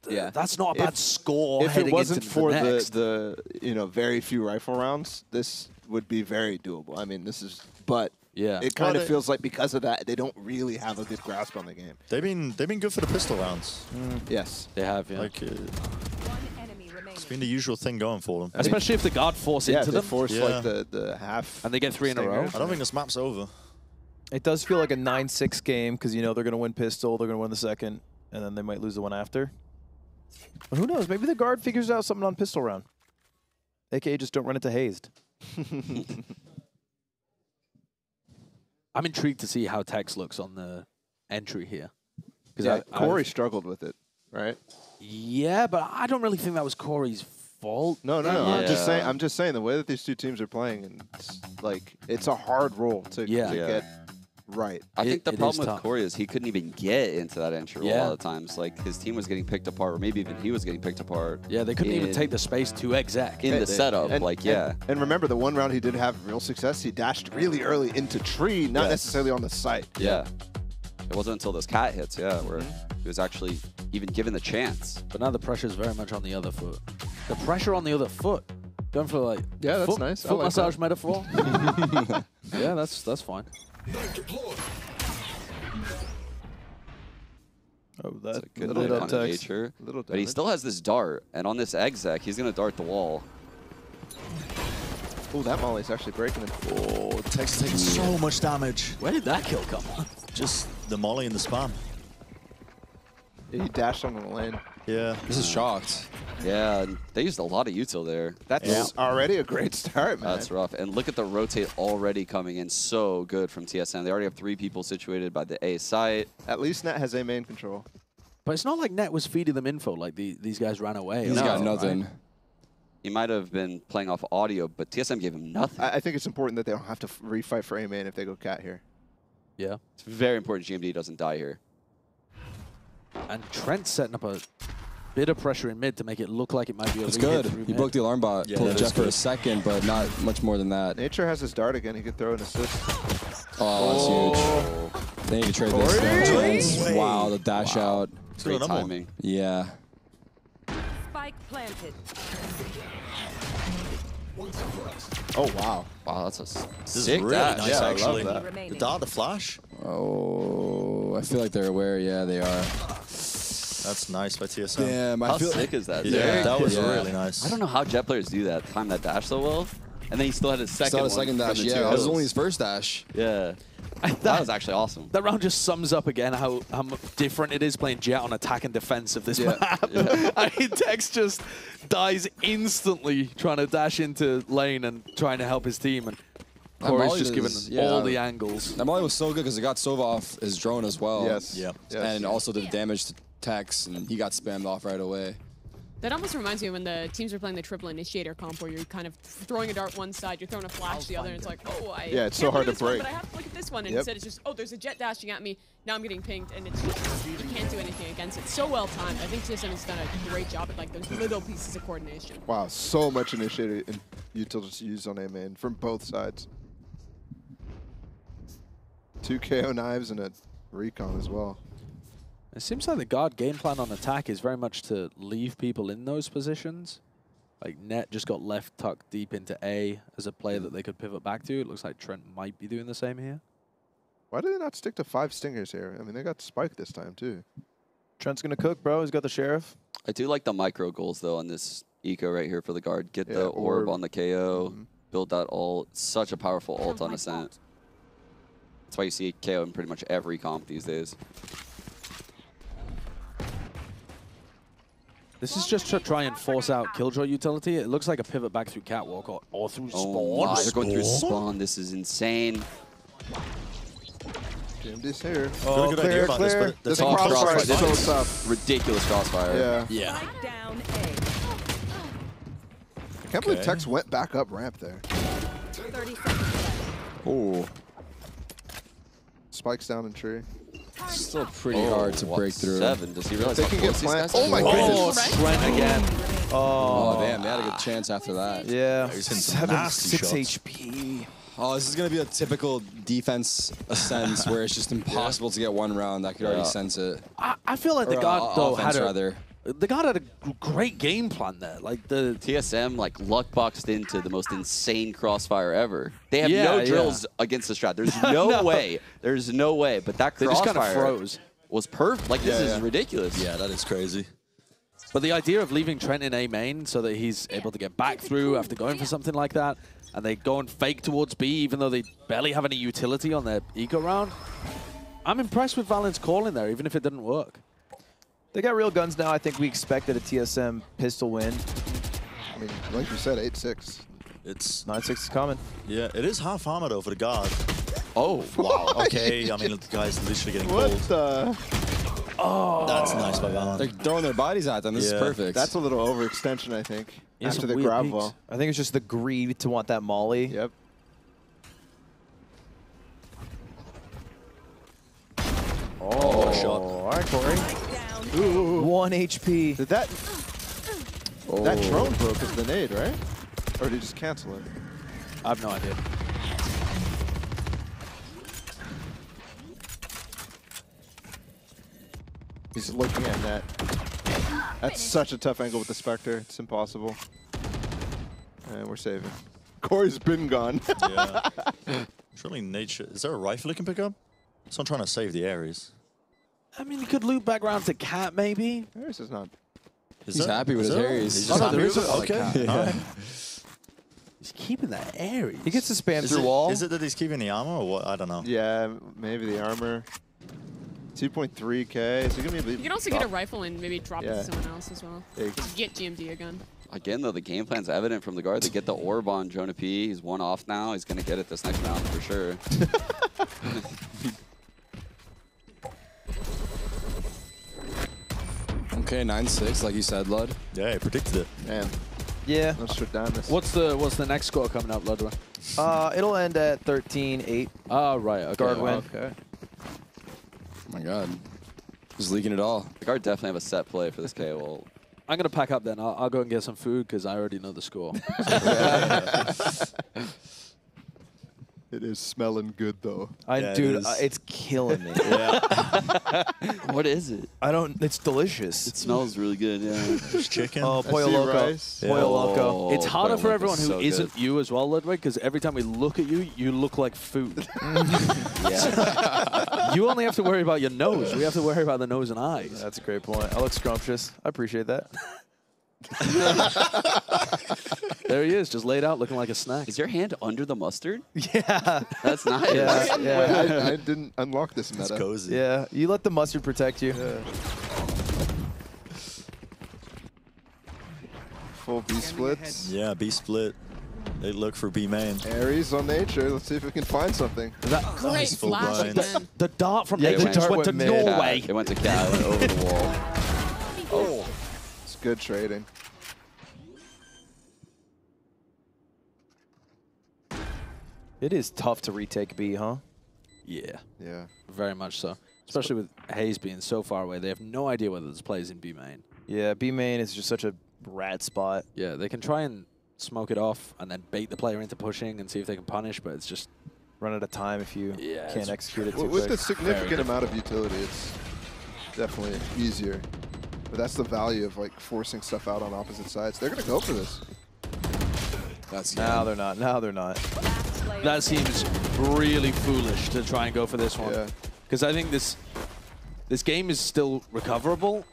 Speaker 5: that's not a bad score.
Speaker 7: If it
Speaker 5: heading
Speaker 7: wasn't
Speaker 5: into
Speaker 7: for
Speaker 5: next.
Speaker 7: the very few rifle rounds, this would be very doable. I mean, this is, but it kind of feels like because of that, they don't really have a good grasp on the game.
Speaker 2: They've been good for the pistol rounds.
Speaker 7: Yes,
Speaker 5: they have. Yeah,
Speaker 2: like it's been the usual thing going for them.
Speaker 5: Especially if the guard force into them.
Speaker 7: Force like the half,
Speaker 5: and they get 3 in a row.
Speaker 2: I don't think this map's over.
Speaker 1: It does feel like a 9-6 game because you know they're going to win pistol, they're going to win the second, and then they might lose the one after. But who knows? Maybe the guard figures out something on pistol round. AKA just don't run into hazed.
Speaker 5: I'm intrigued to see how Tex looks on the entry here.
Speaker 7: Because Corey struggled with it, right?
Speaker 5: Yeah, but I don't really think that was Corey's fault.
Speaker 7: No. I'm just saying the way that these 2 teams are playing, and it's a hard role to get right.
Speaker 8: I think the problem with
Speaker 5: tough.
Speaker 8: Corey is he couldn't even get into that entry a lot of times. Like his team was getting picked apart, or maybe even he was getting picked apart.
Speaker 5: Yeah, they couldn't even take the space to exec.
Speaker 8: In the setup,
Speaker 7: And remember, the one round he did have real success, he dashed really early into tree, not necessarily on the site.
Speaker 8: Yeah. It wasn't until those cat hits, where he was actually even given the chance.
Speaker 5: But now the pressure is very much on the other foot. The pressure on the other foot. Going for like
Speaker 7: that's nice.
Speaker 5: Foot massage metaphor. Yeah, that's fine.
Speaker 1: Oh, that's
Speaker 8: a good
Speaker 1: little
Speaker 8: on nature. But he still has this dart, and on this exec, he's going to dart the wall.
Speaker 7: Oh, that molly's actually breaking him.
Speaker 2: Oh, Tex is taking so much damage.
Speaker 5: Where did that kill come?
Speaker 2: Just the molly and the spam.
Speaker 7: Yeah, he dashed on the lane.
Speaker 2: Yeah.
Speaker 3: This is shocked.
Speaker 8: Yeah, they used a lot of util there.
Speaker 7: That's already a great start, man.
Speaker 8: That's rough. And look at the rotate already coming in so good from TSM. They already have 3 people situated by the A site.
Speaker 7: At least Net has A main control.
Speaker 5: But it's not like Net was feeding them info. Like these guys ran away.
Speaker 3: He's got nothing.
Speaker 8: Right? He might have been playing off audio, but TSM gave him nothing.
Speaker 7: I think it's important that they don't have to refight for A main if they go cat here.
Speaker 5: Yeah.
Speaker 8: It's very important GMD doesn't die here.
Speaker 5: And Trent's setting up a bit of pressure in mid to make it look like it might be a
Speaker 3: It's
Speaker 5: re-hit
Speaker 3: good.
Speaker 5: through
Speaker 3: He
Speaker 5: mid.
Speaker 3: broke the alarm bot.
Speaker 2: Yeah,
Speaker 3: Pulled
Speaker 2: that
Speaker 3: Jeff
Speaker 2: is
Speaker 3: for a
Speaker 2: good.
Speaker 3: second, but not much more than that.
Speaker 7: Nature has his dart again. He could throw an assist.
Speaker 3: Oh, that's huge. They need to trade this.
Speaker 7: Corey!
Speaker 3: Wow, the dash out.
Speaker 8: Great
Speaker 2: another one.
Speaker 8: timing.
Speaker 3: Yeah.
Speaker 6: Spike planted.
Speaker 7: Oh, wow.
Speaker 8: Wow, that's a
Speaker 2: This
Speaker 8: sick
Speaker 2: is really
Speaker 8: dash.
Speaker 2: nice,
Speaker 7: Yeah, I
Speaker 2: actually.
Speaker 7: love that.
Speaker 2: The
Speaker 6: Remaining.
Speaker 2: dart, the flash.
Speaker 3: Oh, I feel like they're aware. Yeah, they are.
Speaker 2: That's nice by TSM.
Speaker 3: Damn, I
Speaker 8: How
Speaker 3: feel
Speaker 8: sick is that?
Speaker 2: Yeah, that was
Speaker 3: Yeah.
Speaker 2: really nice.
Speaker 8: I don't know how Jet players do that, time that dash so well. And then he still had his second
Speaker 3: Still
Speaker 8: one
Speaker 3: a second
Speaker 8: from
Speaker 3: dash.
Speaker 8: the
Speaker 3: Yeah,
Speaker 8: two
Speaker 3: that was
Speaker 8: hills.
Speaker 3: only his first dash.
Speaker 8: Yeah. That was actually awesome.
Speaker 5: That round just sums up again how different it is playing Jet on attack and defense of this
Speaker 7: Yeah.
Speaker 5: map. I mean, Tex just dies instantly trying to dash into lane and trying to help his team. And Corey's
Speaker 3: Molly
Speaker 5: just given
Speaker 3: is- yeah.
Speaker 5: all the angles.
Speaker 3: That molly was so good because it got Sova off his drone as well.
Speaker 7: Yes.
Speaker 2: Yep.
Speaker 7: Yes.
Speaker 3: And also did damage to Tex, and he got spammed off right away.
Speaker 4: That almost reminds me of when the teams are playing the triple initiator comp, where you're kind of throwing a dart one side, you're throwing a flash the other, and it's like, oh,
Speaker 7: Yeah, it's so
Speaker 4: can't
Speaker 7: hard
Speaker 4: look
Speaker 7: to
Speaker 4: at this one,
Speaker 7: break.
Speaker 4: but I have to look at this one, and
Speaker 7: Yep.
Speaker 4: instead it's just, oh, there's a jet dashing at me, now I'm getting pinged, and it's just, you can't do anything against it. So well timed. I think TSM has done a great job at like those little pieces of coordination.
Speaker 7: Wow, so much initiator and util just used on A main from both sides. 2 KO knives and a recon as well.
Speaker 5: It seems like the guard game plan on attack is very much to leave people in those positions. Like Net just got left tucked deep into A as a player that they could pivot back to. It looks like Trent might be doing the same here.
Speaker 7: Why do they not stick to 5 stingers here? I mean, they got Spike this time, too.
Speaker 1: Trent's going to cook, bro. He's got the sheriff.
Speaker 8: I do like the micro goals, though, on this eco right here for the guard. Get
Speaker 7: Yeah,
Speaker 8: the orb on the KO,
Speaker 7: Mhm.
Speaker 8: build that ult. Such a powerful ult on Ascent. That's why you see KO in pretty much every comp these days.
Speaker 5: This is just to try and force out Killjoy utility. It looks like a pivot back through Catwalk or through
Speaker 8: Oh my,
Speaker 5: Spawn.
Speaker 8: they're going through Spawn. This is insane.
Speaker 7: GMD's here.
Speaker 2: Got a good idea about this, but
Speaker 7: This
Speaker 2: the
Speaker 8: top
Speaker 7: crossfire is
Speaker 8: crossfire.
Speaker 7: so tough.
Speaker 8: Ridiculous crossfire.
Speaker 7: Yeah.
Speaker 2: Yeah.
Speaker 6: Spike down A.
Speaker 7: I can't believe
Speaker 2: Okay.
Speaker 7: Tex went back up ramp there.
Speaker 6: 30 seconds left.
Speaker 3: Oh,
Speaker 7: Spikes down in tree.
Speaker 3: still pretty hard to break through.
Speaker 8: 7. Does he realize
Speaker 7: They
Speaker 8: how
Speaker 7: can get
Speaker 8: close these
Speaker 7: plant.
Speaker 8: guys
Speaker 7: Oh my
Speaker 8: are?
Speaker 7: goodness.
Speaker 5: Oh, Trent again.
Speaker 3: Oh, damn, they had a good chance after that.
Speaker 1: Yeah.
Speaker 2: He's hitting some nasty
Speaker 1: 6
Speaker 2: shots.
Speaker 1: HP.
Speaker 3: Oh, this is going to be a typical defense sense where it's just impossible to get one round. I could already sense it.
Speaker 5: I feel like the
Speaker 3: Or,
Speaker 5: guard though
Speaker 3: offense,
Speaker 5: had
Speaker 3: rather.
Speaker 5: the guard had a great game plan there. Like the
Speaker 8: TSM like luck boxed into the most insane crossfire ever. They have
Speaker 5: Yeah,
Speaker 8: no
Speaker 5: yeah.
Speaker 8: drills against the strat. There's no,
Speaker 5: No.
Speaker 8: way. There's no way. But that
Speaker 5: they just
Speaker 8: crossfire
Speaker 5: kind of froze.
Speaker 8: was perfect. Like this is ridiculous.
Speaker 2: Yeah, that is crazy.
Speaker 5: But the idea of leaving Trent in A main so that he's able to get back through after going for something like that, and they go and fake towards B even though they barely have any utility on their eco round. I'm impressed with Valent's call in there, even if it didn't work.
Speaker 1: They got real guns now. I think we expected a TSM pistol win.
Speaker 7: I mean, like you said, 8-6.
Speaker 2: It's
Speaker 1: 9-6 is coming.
Speaker 2: yeah, it is half armor though for the guard.
Speaker 8: Oh,
Speaker 2: Wow. Okay, I mean the guy's literally getting
Speaker 7: What
Speaker 2: cold.
Speaker 7: the?
Speaker 2: That's nice by
Speaker 3: They're
Speaker 2: Valorant.
Speaker 3: throwing their bodies at them. This is
Speaker 2: Yeah.
Speaker 3: perfect.
Speaker 7: That's a little overextension, I think.
Speaker 5: He has
Speaker 7: After
Speaker 5: some
Speaker 7: the
Speaker 5: weird
Speaker 7: grab
Speaker 5: peaks.
Speaker 7: wall.
Speaker 1: I think it's just the greed to want that molly.
Speaker 7: Yep.
Speaker 2: Oh, shot.
Speaker 1: All right, Corey.
Speaker 6: Down.
Speaker 1: 1 HP.
Speaker 7: Did that that drone broke as the nade, right? Or did he just cancel it?
Speaker 5: I have no idea.
Speaker 7: He's looking at net. That's such a tough angle with the Spectre. It's impossible. And we're saving. Corey's been gone.
Speaker 2: Yeah. Surely nature. Is there a rifle he can pick up? So I'm trying to save the Ares.
Speaker 5: I mean, you could loop back around to Cat maybe.
Speaker 7: Harris is not.
Speaker 2: Is
Speaker 3: He's
Speaker 2: there-
Speaker 3: happy with
Speaker 2: is
Speaker 3: his
Speaker 2: there-
Speaker 3: Ares.
Speaker 2: He's
Speaker 3: Oh,
Speaker 2: just
Speaker 3: no,
Speaker 2: happy
Speaker 3: there
Speaker 2: with
Speaker 3: is
Speaker 2: it?
Speaker 3: a-
Speaker 2: Okay.
Speaker 3: like,
Speaker 2: All right.
Speaker 5: He's keeping that airy.
Speaker 1: He gets to spam
Speaker 2: Is
Speaker 1: through
Speaker 2: it,
Speaker 1: wall.
Speaker 2: is it that he's keeping the armor or what? I don't know.
Speaker 7: Yeah, maybe the armor. 2.3K. Is he gonna be?
Speaker 4: You can also get a rifle and maybe drop it
Speaker 7: Yeah.
Speaker 4: to someone else as well.
Speaker 7: Yeah,
Speaker 4: Get GMD again.
Speaker 8: Again, though, the game plan's evident from the guard. They get the orb on Jonah P. He's one off now. He's going to get it this next round for sure.
Speaker 3: Okay, 9-6, like you said, Lud.
Speaker 2: Yeah, he predicted it.
Speaker 7: Man,
Speaker 1: Yeah.
Speaker 7: Nostradamus.
Speaker 5: What's the next score coming up, Ludwig?
Speaker 1: It'll end at 13-8.
Speaker 5: Oh, right. Okay.
Speaker 1: Guard win.
Speaker 7: Okay.
Speaker 3: Oh my God. He's leaking it all.
Speaker 8: The guard definitely have a set play for this KO.
Speaker 5: I'm going to pack up then. I'll go and get some food because I already know the score.
Speaker 7: It is smelling good though.
Speaker 2: Yeah,
Speaker 1: Dude,
Speaker 2: it is.
Speaker 1: it's killing me.
Speaker 8: What is it?
Speaker 1: I don't. It's delicious.
Speaker 8: It smells really good, yeah.
Speaker 2: There's chicken.
Speaker 1: Oh,
Speaker 7: I
Speaker 1: Pollo
Speaker 7: see
Speaker 1: Loco.
Speaker 7: rice.
Speaker 1: Pollo Loco.
Speaker 5: It's harder for
Speaker 8: Pollo
Speaker 5: everyone
Speaker 8: Loco's
Speaker 5: who
Speaker 8: so
Speaker 5: isn't
Speaker 8: good.
Speaker 5: you as well, Ludwig, because every time we look at you, you look like food.
Speaker 8: Yeah.
Speaker 5: You only have to worry about your nose. We have to worry about the nose and eyes.
Speaker 1: That's a great point. I look scrumptious. I appreciate that.
Speaker 5: There he is, just laid out looking like a snack.
Speaker 8: Is your hand under the mustard?
Speaker 1: Yeah.
Speaker 8: That's nice.
Speaker 1: Yeah. Yeah.
Speaker 7: Wait, I didn't unlock this
Speaker 2: It's
Speaker 7: meta.
Speaker 2: cozy.
Speaker 1: Yeah. You let the mustard protect you.
Speaker 7: Full B splits.
Speaker 2: Yeah, B split. They look for B main.
Speaker 7: Aries on nature. Let's see if we can find something.
Speaker 4: Great
Speaker 2: Nice full
Speaker 4: flash
Speaker 2: blind.
Speaker 4: again.
Speaker 5: The dart from
Speaker 1: Yeah,
Speaker 5: nature
Speaker 1: the
Speaker 5: just
Speaker 1: dart
Speaker 5: went to
Speaker 1: went mid.
Speaker 5: Norway.
Speaker 8: It went to Cat, went over the wall.
Speaker 7: Oh, it's good trading.
Speaker 1: It is tough to retake B, huh?
Speaker 5: Yeah,
Speaker 7: Yeah.
Speaker 5: very much so. Especially with Hayes being so far away. They have no idea whether this plays in B main.
Speaker 1: Yeah, B main is just such a rat spot.
Speaker 5: Yeah, they can try and smoke it off and then bait the player into pushing and see if they can punish, but it's just...
Speaker 1: Run out of time if you
Speaker 5: Yeah,
Speaker 1: can't
Speaker 5: it's
Speaker 1: execute it too
Speaker 7: With the
Speaker 1: quick.
Speaker 7: significant amount of utility, it's definitely easier. But that's the value of like forcing stuff out on opposite sides. They're gonna go for this.
Speaker 3: That's
Speaker 1: Now they're not. Now they're not.
Speaker 5: That seems really foolish to try and go for this one.
Speaker 7: Yeah.
Speaker 5: Because I think this game is still recoverable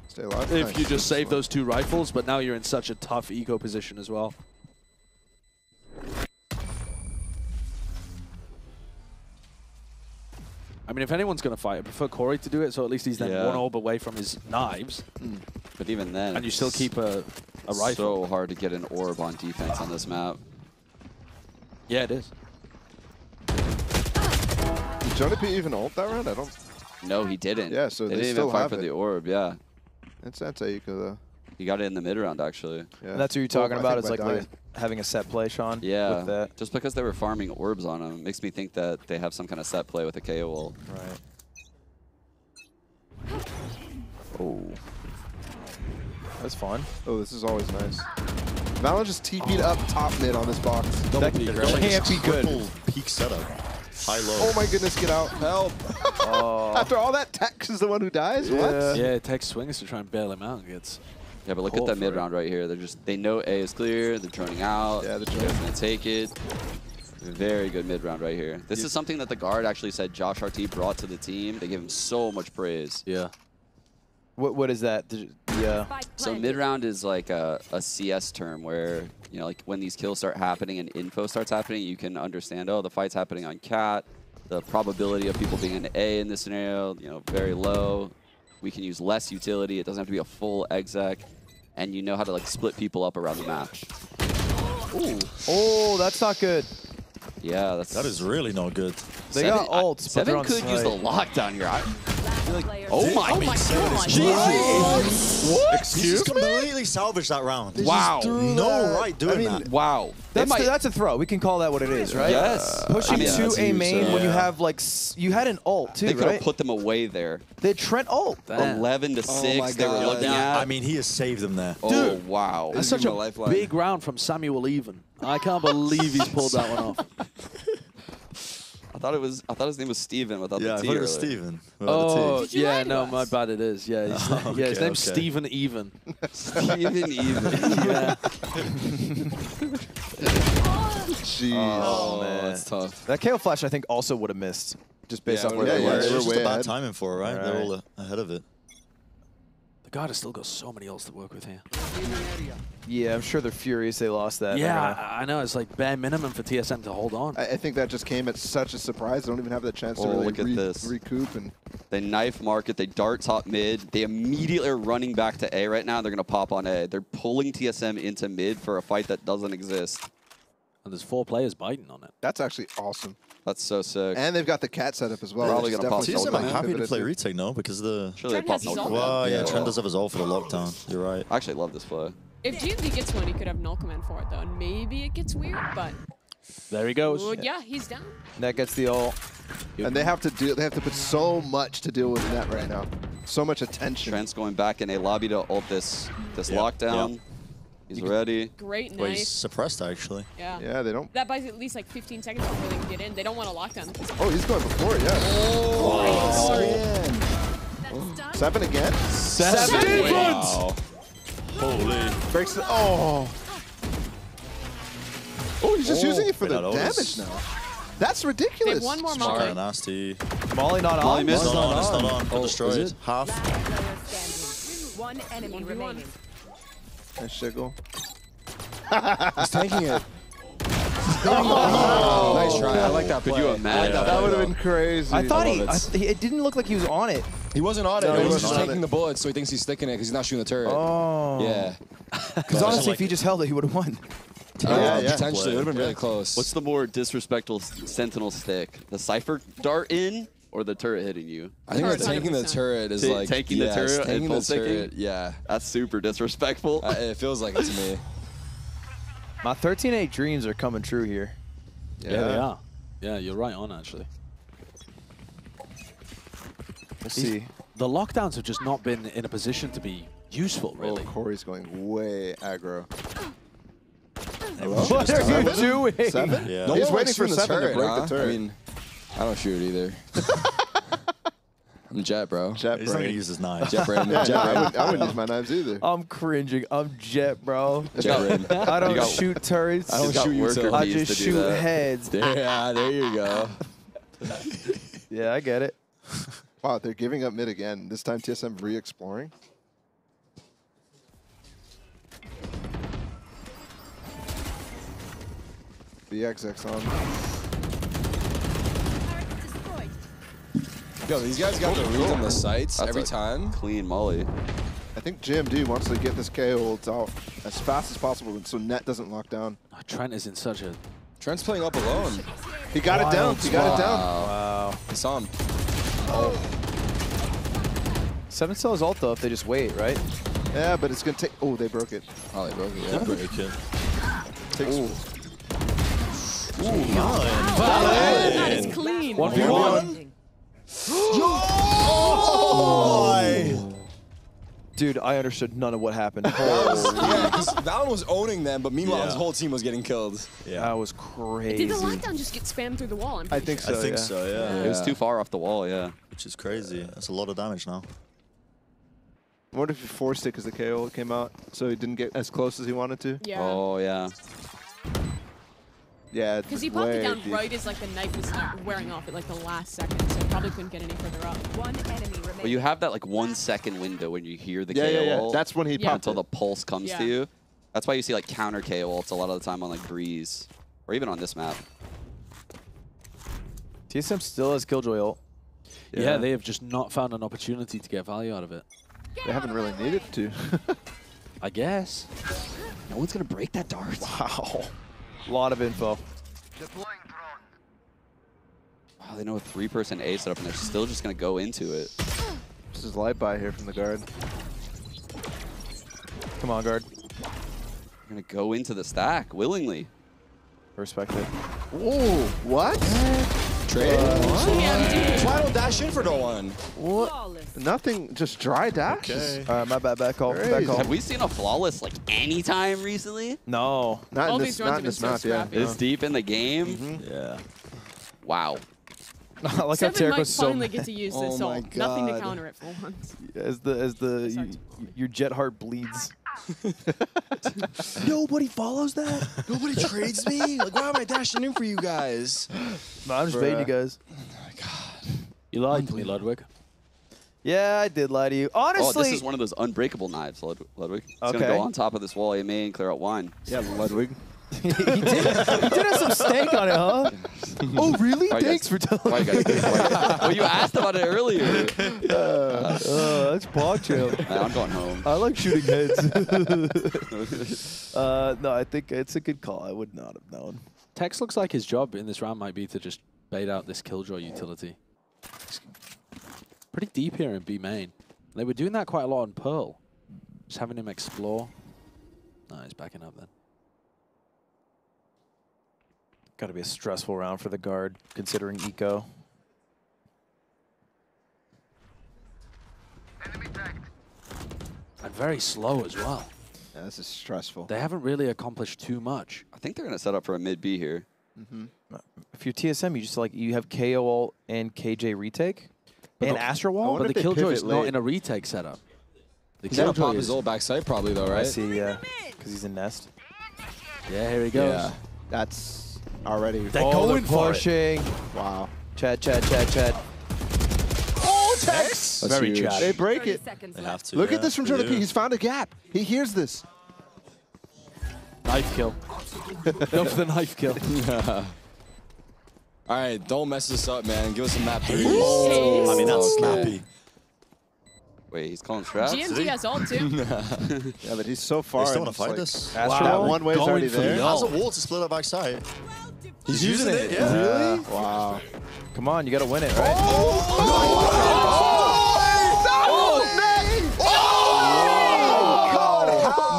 Speaker 7: Stay alive.
Speaker 5: if
Speaker 7: Nice.
Speaker 5: you just save those two rifles, but now you're in such a tough eco position as well. I mean, if anyone's going to fight, I prefer Corey to do it, so at least he's then
Speaker 8: Yeah.
Speaker 5: one orb away from his knives,
Speaker 8: But even then,
Speaker 5: and you still keep a rifle.
Speaker 8: so hard to get an orb on defense on this map.
Speaker 5: Yeah, it is.
Speaker 7: Did Jonah P even ult that round? I don't.
Speaker 8: No, he didn't.
Speaker 7: Yeah, so
Speaker 8: they
Speaker 7: they
Speaker 8: didn't
Speaker 7: still
Speaker 8: even fight
Speaker 7: have
Speaker 8: for
Speaker 7: it.
Speaker 8: the orb. Yeah,
Speaker 7: It's Eiko though.
Speaker 8: he got it in the mid round actually.
Speaker 7: Yeah.
Speaker 1: And that's what you're
Speaker 7: Well,
Speaker 1: talking
Speaker 7: I
Speaker 1: about
Speaker 7: think
Speaker 1: is
Speaker 7: by
Speaker 1: like
Speaker 7: dying.
Speaker 1: having a set play, Sean.
Speaker 8: Yeah,
Speaker 1: With that.
Speaker 8: just because they were farming orbs on him makes me think that they have some kind of set play with a KO ult.
Speaker 1: Right. Oh. That's fun.
Speaker 7: Oh, this is always nice. Valorant just TP'd up top mid on this box.
Speaker 1: That can't be good.
Speaker 2: Triple peak setup. High low.
Speaker 7: Oh my goodness, get out. Help. After all that, Tex is the one who dies? What?
Speaker 5: Yeah, it takes swings to try and bail him out and gets...
Speaker 8: Yeah, but look
Speaker 5: Cool
Speaker 8: at that
Speaker 5: for
Speaker 8: mid
Speaker 5: it.
Speaker 8: round right here. They know A is clear. They're droning out.
Speaker 7: Yeah, they're
Speaker 8: They're
Speaker 7: droning.
Speaker 8: gonna take it. Very good mid round right here. This is something that the guard actually said Josh RT brought to the team. They give him so much praise.
Speaker 5: Yeah.
Speaker 1: What is that? Yeah.
Speaker 8: So mid round is like a CS term where, you know, like when these kills start happening and info starts happening, you can understand, oh, the fight's happening on cat. The probability of people being an A in this scenario, you know, very low. We can use less utility. It doesn't have to be a full exec. And you know how to like split people up around the map.
Speaker 1: Ooh. Oh, that's not good.
Speaker 8: Yeah,
Speaker 2: That is really not good.
Speaker 1: They got ults, but they're
Speaker 8: Seven
Speaker 1: on
Speaker 8: could use the
Speaker 1: site.
Speaker 8: lockdown here.
Speaker 6: Oh
Speaker 8: my
Speaker 2: He's completely salvaged that round.
Speaker 5: Wow.
Speaker 2: No right doing that.
Speaker 5: Wow.
Speaker 1: That's a throw. We can call that what it is, right?
Speaker 8: Yes.
Speaker 1: Pushing
Speaker 8: I mean,
Speaker 1: to
Speaker 8: that's
Speaker 1: a
Speaker 8: huge,
Speaker 1: main
Speaker 8: so-
Speaker 1: when you
Speaker 2: Yeah.
Speaker 1: have like you had an ult too,
Speaker 8: They could
Speaker 1: right?
Speaker 8: have put them away there.
Speaker 1: They had Trent ult.
Speaker 8: 11 to 6
Speaker 3: my
Speaker 8: they were
Speaker 3: God.
Speaker 8: looking
Speaker 2: Yeah,
Speaker 8: at.
Speaker 2: I mean, he has saved them there.
Speaker 8: Oh, wow.
Speaker 5: That's
Speaker 3: Give
Speaker 5: such
Speaker 3: him
Speaker 5: a
Speaker 3: a lifeline.
Speaker 5: big round from Samuel Even. I can't believe he's pulled that one off.
Speaker 8: I thought his name was Steven without
Speaker 2: Yeah, I
Speaker 8: the T
Speaker 2: thought it was
Speaker 8: earlier.
Speaker 2: Steven.
Speaker 5: Oh,
Speaker 4: Did you
Speaker 5: yeah,
Speaker 4: lie to
Speaker 5: no,
Speaker 4: us?
Speaker 5: my bad, it is. Yeah, yeah, his
Speaker 2: Okay,
Speaker 5: name's
Speaker 2: okay.
Speaker 5: Stephen Even.
Speaker 8: Steven Even.
Speaker 5: Yeah.
Speaker 7: Jeez.
Speaker 3: Oh,
Speaker 1: man.
Speaker 3: that's tough.
Speaker 1: That KO flash I think also would have missed just based
Speaker 3: Yeah,
Speaker 1: off
Speaker 3: it
Speaker 1: where
Speaker 3: would've
Speaker 1: they
Speaker 7: been-
Speaker 1: were.
Speaker 7: yeah,
Speaker 2: It's
Speaker 7: they were
Speaker 2: just
Speaker 7: way
Speaker 2: a bad
Speaker 7: ahead.
Speaker 2: timing for it, right? They're
Speaker 1: Right.
Speaker 2: all ahead of it.
Speaker 5: The God has still got so many ults to work with here.
Speaker 9: Revealing area.
Speaker 1: Yeah, I'm sure they're furious they lost that. They're
Speaker 5: Yeah,
Speaker 1: gonna-
Speaker 5: I know. It's like bare minimum for TSM to hold on.
Speaker 7: I think that just came at such a surprise. They don't even have the chance to really
Speaker 8: look at this.
Speaker 7: recoup. And
Speaker 8: They knife market, they dart top mid. They immediately are running back to A right now. They're going to pop on A. They're pulling TSM into mid for a fight that doesn't exist.
Speaker 5: And there's 4 players biting on it.
Speaker 7: that's actually awesome.
Speaker 8: That's so sick.
Speaker 7: And they've got the cat setup as well.
Speaker 8: Probably
Speaker 7: which is
Speaker 8: gonna pop
Speaker 7: definitely
Speaker 2: TSM
Speaker 8: Soldier.
Speaker 2: are happy to
Speaker 7: pivoted
Speaker 2: play retake now because the.
Speaker 8: Sure, they
Speaker 4: Trent
Speaker 8: pop
Speaker 4: has his
Speaker 8: no
Speaker 4: ult.
Speaker 2: Wow, yeah,
Speaker 8: Yeah.
Speaker 2: Trent does have his ult for the lockdown. You're right.
Speaker 8: I actually love this play.
Speaker 4: If GMD gets one, he could have null command for it though, and maybe it gets weird. But
Speaker 5: There he goes.
Speaker 4: well, yeah, he's down.
Speaker 1: That gets the ult.
Speaker 7: And they have to do. They have to put so much to deal with net right now. So much attention.
Speaker 8: Trent's going back in a lobby to ult this lockdown. He's ready.
Speaker 4: Great
Speaker 2: Well,
Speaker 4: knife.
Speaker 2: he's suppressed actually.
Speaker 4: Yeah.
Speaker 7: Yeah, they don't.
Speaker 4: That buys at least like 15 seconds before they can get in. They don't want to lock down.
Speaker 7: Oh, he's going before. Yeah.
Speaker 6: That's done.
Speaker 7: 7 again.
Speaker 5: 7
Speaker 8: Wow.
Speaker 2: Holy.
Speaker 7: Breaks the. Oh. Oh, he's just using it for the
Speaker 2: without
Speaker 7: damage
Speaker 2: Otis.
Speaker 7: now. That's
Speaker 4: They
Speaker 7: ridiculous.
Speaker 4: have one more
Speaker 2: Smart,
Speaker 4: Molly.
Speaker 2: nasty.
Speaker 1: Molly not
Speaker 8: Molly
Speaker 1: on.
Speaker 8: missed.
Speaker 2: It's not on. It's not on. Got
Speaker 3: Oh, is
Speaker 2: destroyed.
Speaker 3: it?
Speaker 2: Half.
Speaker 6: Last player standing. One enemy
Speaker 4: 1v1.
Speaker 6: remaining.
Speaker 7: Nice shiggle.
Speaker 10: He's tanking it. Oh, nice try. I like that play.
Speaker 8: Could you imagine?
Speaker 7: That would have been crazy.
Speaker 1: I thought
Speaker 10: love it.
Speaker 1: it didn't look like he was on it.
Speaker 10: He wasn't on it.
Speaker 7: No,
Speaker 10: he
Speaker 7: he
Speaker 10: was
Speaker 7: wasn't
Speaker 10: just
Speaker 7: on
Speaker 10: taking
Speaker 7: it.
Speaker 10: the bullets, so he thinks he's sticking it because he's not shooting the turret.
Speaker 1: Oh.
Speaker 10: Yeah.
Speaker 1: Because honestly, if he just held it, he would have won.
Speaker 7: Yeah, yeah.
Speaker 10: Potentially. It would have been really close.
Speaker 8: What's the more disrespectful sentinel stick? The Cypher dart in or the turret hitting you?
Speaker 10: I think that
Speaker 4: Turret,
Speaker 10: taking the
Speaker 4: 100%.
Speaker 10: turret is
Speaker 8: Ta-
Speaker 10: like...
Speaker 8: taking the
Speaker 10: yes,
Speaker 8: turret and
Speaker 10: taking
Speaker 8: full
Speaker 10: the turret,
Speaker 8: sticking?
Speaker 10: yeah.
Speaker 8: That's super disrespectful.
Speaker 10: It feels like it to me.
Speaker 1: My 13-8 dreams are coming true here.
Speaker 5: Yeah, they are. Yeah, you're right on, actually.
Speaker 1: We'll see.
Speaker 5: The lockdowns have just not been in a position to be useful,
Speaker 7: Oh,
Speaker 5: really.
Speaker 7: Corey's going way aggro.
Speaker 1: What are you doing?
Speaker 7: 7?
Speaker 2: Yeah.
Speaker 10: No
Speaker 7: He's
Speaker 10: one
Speaker 7: waiting
Speaker 10: likes
Speaker 7: for
Speaker 10: shooting the
Speaker 7: 7 to
Speaker 10: turret,
Speaker 7: break
Speaker 10: huh?
Speaker 7: the turret.
Speaker 10: I mean, I don't shoot it either. I'm Jet, bro.
Speaker 7: Jet
Speaker 2: He's not gonna
Speaker 7: brain.
Speaker 2: use his knife.
Speaker 10: Jet brain.
Speaker 7: Yeah,
Speaker 10: Jet
Speaker 7: no, I
Speaker 10: brain.
Speaker 7: wouldn't use my knives either.
Speaker 1: I'm cringing. I'm Jet, bro.
Speaker 10: Jet brain.
Speaker 1: I don't
Speaker 8: got-
Speaker 1: shoot turrets.
Speaker 10: I don't
Speaker 8: He's got
Speaker 10: shoot you,
Speaker 8: worker
Speaker 10: so-
Speaker 1: I
Speaker 8: bees
Speaker 1: just
Speaker 8: to do
Speaker 1: shoot
Speaker 8: that.
Speaker 1: heads.
Speaker 10: Yeah, there you go.
Speaker 1: Yeah, I get it.
Speaker 7: Wow, they're giving up mid again. This time TSM re-exploring. BXX on.
Speaker 6: Destroyed.
Speaker 10: Yo, these guys got the reads on the sights
Speaker 8: That's
Speaker 10: every
Speaker 8: a
Speaker 10: time.
Speaker 8: Clean molly.
Speaker 7: I think GMD wants to get this KO ults out as fast as possible so net doesn't lock down.
Speaker 5: Oh, Trent is in such a...
Speaker 10: Trent's playing up alone.
Speaker 7: He got it down. He got it down.
Speaker 1: Wow.
Speaker 10: I saw him.
Speaker 1: 7 sells ult though if they just wait, right?
Speaker 7: Yeah, but it's going to take... Oh, they broke it.
Speaker 10: Oh, they broke it. Yeah.
Speaker 2: Break it.
Speaker 7: Takes
Speaker 4: That is clean.
Speaker 5: 1v1.
Speaker 1: Dude, I understood none of what happened.
Speaker 10: Yeah, because Valorant was owning them, but meanwhile his
Speaker 2: Yeah.
Speaker 10: whole team was getting killed.
Speaker 2: Yeah.
Speaker 1: That was crazy.
Speaker 4: Did the lockdown just get spammed through the wall? I'm
Speaker 7: I
Speaker 4: pretty
Speaker 7: think
Speaker 4: sure.
Speaker 7: so,
Speaker 2: I think
Speaker 7: yeah.
Speaker 2: so, yeah.
Speaker 8: It was too far off the wall, yeah.
Speaker 2: Which is crazy. That's a lot of damage now.
Speaker 7: I wonder if he forced it because the KO came out so he didn't get as close as he wanted to.
Speaker 4: Yeah.
Speaker 8: Oh, yeah.
Speaker 7: Yeah,
Speaker 4: Because he popped it down right as like the knife was wearing off at like the last second, so probably couldn't get any further up.
Speaker 6: One enemy remaining.
Speaker 8: But you have that like 1 second window when you hear the
Speaker 7: Yeah,
Speaker 8: KO
Speaker 7: yeah, yeah.
Speaker 8: ult
Speaker 7: That's when he
Speaker 4: Yeah.
Speaker 7: popped
Speaker 8: until
Speaker 7: it.
Speaker 8: the pulse comes
Speaker 4: Yeah.
Speaker 8: to you. That's why you see like counter KO ults a lot of the time on like Breeze. Or even on this map.
Speaker 1: TSM still has Killjoy ult.
Speaker 5: Yeah, they have just not found an opportunity to get value out of it.
Speaker 7: They haven't really needed to.
Speaker 5: I guess.
Speaker 8: No one's going to break that dart.
Speaker 1: Wow. A lot of info.
Speaker 8: Wow, they know a 3-person A setup and they're still just going to go into it.
Speaker 7: This is light buy here from the guard.
Speaker 1: Come on, guard.
Speaker 8: They're going to go into the stack willingly.
Speaker 1: Respect it.
Speaker 7: Oh, what?
Speaker 10: Trade?
Speaker 4: Yeah,
Speaker 10: Why don't dash in for no one?
Speaker 7: What?
Speaker 6: Flawless.
Speaker 7: Nothing, just dry dashes.
Speaker 2: Okay.
Speaker 1: All right, my bad. Back call. Back
Speaker 7: Crazy.
Speaker 1: call.
Speaker 8: Have we seen a flawless like any time recently?
Speaker 1: No.
Speaker 7: Not
Speaker 4: All
Speaker 7: in
Speaker 4: these
Speaker 7: this,
Speaker 4: runs
Speaker 7: not
Speaker 4: have
Speaker 7: in
Speaker 4: been
Speaker 7: this
Speaker 4: so
Speaker 7: map, yeah.
Speaker 4: scrappy.
Speaker 8: This deep in the game?
Speaker 2: Yeah.
Speaker 8: Wow.
Speaker 1: I like how
Speaker 4: 7
Speaker 1: Tarik
Speaker 4: might
Speaker 1: was so
Speaker 4: finally
Speaker 1: mad.
Speaker 4: get to use
Speaker 10: Oh
Speaker 4: this
Speaker 10: my
Speaker 4: ult. Nothing to
Speaker 10: God.
Speaker 4: counter it for once.
Speaker 1: your jet heart bleeds.
Speaker 10: Nobody follows that? Nobody trades me? Like, why am I dashing in for you guys?
Speaker 1: No, I'm just baiting you guys.
Speaker 5: You lied to me, Ludwig.
Speaker 1: Yeah, I did lie to you.
Speaker 8: Oh,
Speaker 1: Honestly.
Speaker 8: this is one of those unbreakable knives, Ludwig. It's going to
Speaker 1: Okay.
Speaker 8: go on top of this wall A main, clear out wine.
Speaker 7: Yeah, Ludwig.
Speaker 1: he did have some steak on it, huh? Oh, really?
Speaker 8: Why
Speaker 1: Thanks for telling
Speaker 8: Why you guys, well, you asked about it earlier.
Speaker 1: that's PogChamp.
Speaker 8: I'm going home.
Speaker 1: I like shooting heads. No, I think it's a good call. I would not have known.
Speaker 5: Tex looks like his job in this round might be to just bait out this Killjoy utility. He's pretty deep here in B main. They were doing that quite a lot on Pearl. Just having him explore. No, he's backing up then.
Speaker 1: Got to be a stressful round for the guard, considering eco.
Speaker 5: And very slow as well.
Speaker 7: Yeah, this is stressful.
Speaker 5: They haven't really accomplished too much.
Speaker 8: I think they're going to set up for a mid B here.
Speaker 1: If you're TSM, you just you have KO ult and KJ retake and Astro Wall.
Speaker 5: But the Killjoy's not in a retake setup. The
Speaker 3: He's gonna
Speaker 5: Killjoy
Speaker 3: pop his ult backside probably though, right?
Speaker 1: I see, yeah, because he's in nest.
Speaker 5: Yeah, here he goes.
Speaker 3: Yeah.
Speaker 7: That's already.
Speaker 5: They're going for it.
Speaker 1: pushing.
Speaker 7: Wow.
Speaker 1: Chad.
Speaker 7: Oh, Tex!
Speaker 3: That's
Speaker 5: Very
Speaker 3: huge.
Speaker 5: Chad.
Speaker 7: They break it.
Speaker 6: Seconds
Speaker 2: They
Speaker 6: left.
Speaker 2: have to.
Speaker 7: Look
Speaker 2: yeah.
Speaker 7: at this from Jordan P. He's found a gap. He hears this.
Speaker 5: Knife kill. Go for the knife kill.
Speaker 3: All right, don't mess this up, man. Give us a map 3.
Speaker 4: Oh.
Speaker 2: I mean, that's
Speaker 3: Okay.
Speaker 2: snappy.
Speaker 8: Wait, he's calling shrouds?
Speaker 4: GMT has ult too.
Speaker 7: Yeah, but he's so far.
Speaker 2: They still
Speaker 7: and
Speaker 2: want to
Speaker 7: it's
Speaker 2: fight
Speaker 7: like-
Speaker 2: this.
Speaker 1: Astro
Speaker 7: That
Speaker 1: Wall?
Speaker 7: one way's
Speaker 5: Going
Speaker 7: already
Speaker 5: for the
Speaker 7: there.
Speaker 2: How's a wall to split up backside?
Speaker 7: He's using it.
Speaker 2: Yeah.
Speaker 7: Really? Wow.
Speaker 1: Come on, you got to win it, right?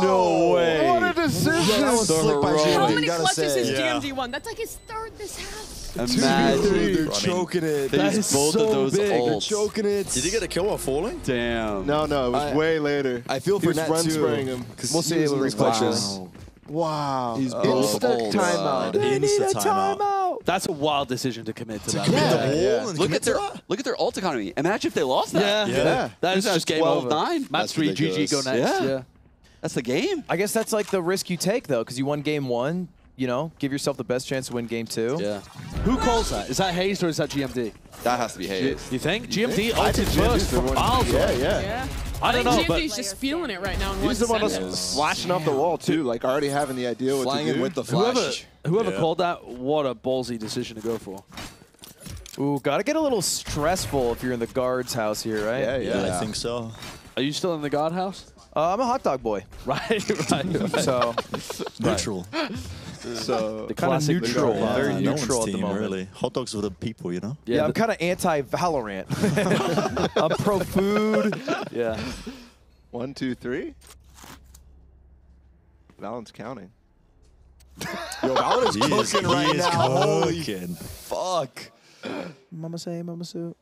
Speaker 1: No way.
Speaker 7: What a decision.
Speaker 2: That was slick by
Speaker 4: How
Speaker 2: GMT,
Speaker 4: many
Speaker 2: gotta
Speaker 4: clutches has
Speaker 2: say.
Speaker 4: GMT won? That's like his third this half.
Speaker 8: Imagine.
Speaker 3: They're choking it.
Speaker 8: They
Speaker 5: That
Speaker 8: used
Speaker 5: is
Speaker 8: both
Speaker 5: so
Speaker 8: of those
Speaker 5: big.
Speaker 3: They're
Speaker 8: ults.
Speaker 3: choking it.
Speaker 2: Did he get a kill while falling?
Speaker 8: Damn.
Speaker 7: No, it was way later.
Speaker 3: I feel
Speaker 7: He
Speaker 3: for
Speaker 7: was
Speaker 3: Nat
Speaker 7: run
Speaker 3: too.
Speaker 7: spraying him.
Speaker 3: 'Cause
Speaker 1: We'll
Speaker 3: he
Speaker 1: see
Speaker 3: was
Speaker 1: if
Speaker 3: in
Speaker 1: we
Speaker 3: those
Speaker 1: reflex
Speaker 3: clutches.
Speaker 7: Wow.
Speaker 3: He's
Speaker 7: Instant
Speaker 3: both
Speaker 7: timeout.
Speaker 2: Insta timeout.
Speaker 5: That's a wild decision to commit to that.
Speaker 2: Commit the
Speaker 7: Yeah,
Speaker 2: wall and
Speaker 8: Look
Speaker 2: commit
Speaker 8: at their
Speaker 2: to that?
Speaker 8: look at their ult economy. Imagine if they lost that.
Speaker 7: Yeah.
Speaker 5: That is just game
Speaker 8: 12-9.
Speaker 5: over. Match
Speaker 3: That's
Speaker 5: 3, GG, go
Speaker 3: ridiculous.
Speaker 5: next.
Speaker 8: Yeah.
Speaker 5: Yeah.
Speaker 8: That's the game.
Speaker 1: I guess that's like the risk you take, though, because you won game 1. You know, give yourself the best chance to win game 2.
Speaker 5: Yeah. Who calls that? Is that Hayes or is that GMD?
Speaker 8: That has to be Hayes.
Speaker 5: You think? GMD
Speaker 7: I
Speaker 5: ulted
Speaker 7: did
Speaker 5: first
Speaker 7: GMD
Speaker 5: from
Speaker 7: for
Speaker 5: miles
Speaker 7: one.
Speaker 5: away.
Speaker 4: Yeah.
Speaker 5: I don't know,
Speaker 4: think
Speaker 5: but
Speaker 4: GMT's just feeling it right now. In
Speaker 7: He's the one
Speaker 4: second.
Speaker 7: that's flashing off the wall, too, like already having the idea what
Speaker 3: Flying
Speaker 7: to do.
Speaker 3: in with the
Speaker 5: whoever,
Speaker 3: flash.
Speaker 5: whoever
Speaker 2: Yeah.
Speaker 5: called that, what a ballsy decision to go for.
Speaker 1: Ooh, got to get a little stressful if you're in the guard's house here, right?
Speaker 7: Yeah, yeah.
Speaker 2: Yeah, I think so.
Speaker 5: Are you still in the guard house?
Speaker 1: I'm a hot dog boy,
Speaker 5: Right.
Speaker 1: so
Speaker 2: Neutral.
Speaker 7: So
Speaker 5: The
Speaker 1: kind of
Speaker 5: classic
Speaker 1: neutral.
Speaker 5: Lugar.
Speaker 1: Very
Speaker 2: no
Speaker 1: neutral
Speaker 2: one's
Speaker 1: at the
Speaker 2: team,
Speaker 1: moment.
Speaker 2: really. Hot dogs for the people, you know?
Speaker 1: Yeah, I'm
Speaker 5: the-
Speaker 1: kind of anti-Valorant. I'm pro-food.
Speaker 5: Yeah.
Speaker 7: 1, 2, 3. Valent's counting.
Speaker 3: Yo, Valorant is cooking right now. Holy
Speaker 2: Cooking.
Speaker 3: fuck.
Speaker 1: Mama say, mama sue.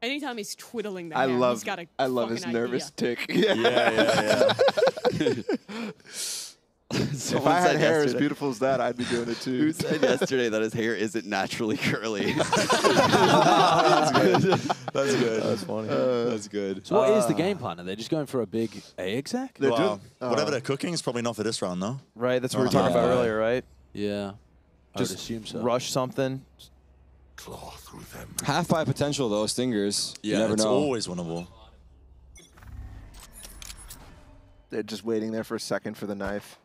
Speaker 4: Anytime he's twiddling the
Speaker 7: I
Speaker 4: hair,
Speaker 7: love
Speaker 4: he's got a
Speaker 7: I love his
Speaker 4: fucking
Speaker 7: nervous
Speaker 4: idea.
Speaker 7: tick.
Speaker 2: Yeah.
Speaker 7: If I had hair as beautiful as that, I'd be doing it too.
Speaker 8: Who said yesterday that his hair isn't naturally curly?
Speaker 3: That's good.
Speaker 1: That's funny.
Speaker 3: That's good.
Speaker 5: So what is the game plan? Are they just going for a big A exec?
Speaker 7: They're
Speaker 2: Wow.
Speaker 7: doing,
Speaker 2: Whatever they're cooking is probably not for this round, though.
Speaker 1: Right, that's what we were talking about earlier, right?
Speaker 5: Yeah. I
Speaker 1: Just
Speaker 5: would assume so.
Speaker 1: rush something.
Speaker 3: Half by potential though, Stingers.
Speaker 2: Yeah,
Speaker 3: you never
Speaker 2: it's
Speaker 3: know.
Speaker 2: always winnable.
Speaker 7: they're just waiting there for a second for the knife.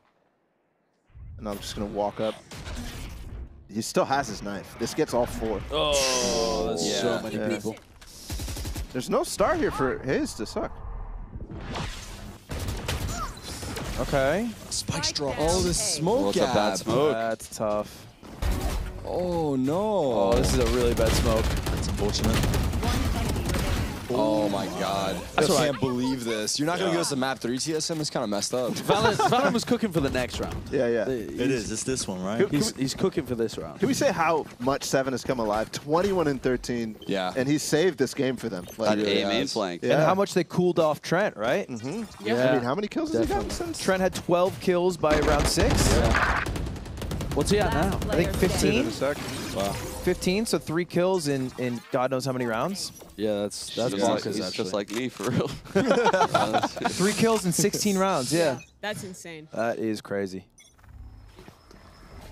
Speaker 7: And I'm just going to walk up. He still has his knife. This gets all 4.
Speaker 5: Oh, that's
Speaker 3: Yeah.
Speaker 5: so many
Speaker 7: Yeah.
Speaker 5: people.
Speaker 7: There's no star here for his to suck.
Speaker 1: Okay.
Speaker 3: Spike
Speaker 6: Strike
Speaker 3: Oh,
Speaker 6: down
Speaker 3: the
Speaker 6: A.
Speaker 3: smoke
Speaker 8: What's up, bad
Speaker 3: gap.
Speaker 8: smoke?
Speaker 1: That's tough.
Speaker 3: Oh no.
Speaker 1: Oh, this is a really bad smoke.
Speaker 2: That's unfortunate.
Speaker 3: Oh my god.
Speaker 5: That's
Speaker 3: I
Speaker 5: all right.
Speaker 3: can't believe this. You're not gonna give us a map 3 TSM? It's kind of messed up.
Speaker 5: Valorant was cooking for the next round.
Speaker 7: Yeah, yeah.
Speaker 2: It is. It's this one, right?
Speaker 5: He's cooking for this round.
Speaker 7: Can we say how much 7 has come alive? 21 and 13.
Speaker 3: Yeah.
Speaker 7: And he saved this game for them.
Speaker 8: That
Speaker 7: Like,
Speaker 8: A main flank.
Speaker 7: Yeah.
Speaker 1: And how much they cooled off Trent, right?
Speaker 4: Yeah.
Speaker 7: I mean, how many kills has he gotten since?
Speaker 1: Trent had 12 kills by round 6.
Speaker 5: What's he at now?
Speaker 1: I think 15. 15, so 3 kills in God knows how many rounds.
Speaker 5: Yeah, that's
Speaker 8: He's
Speaker 5: bonkers,
Speaker 8: just,
Speaker 5: actually.
Speaker 8: he's just like me, for real.
Speaker 1: 3 kills in 16 rounds, yeah.
Speaker 4: That's insane.
Speaker 1: That is crazy.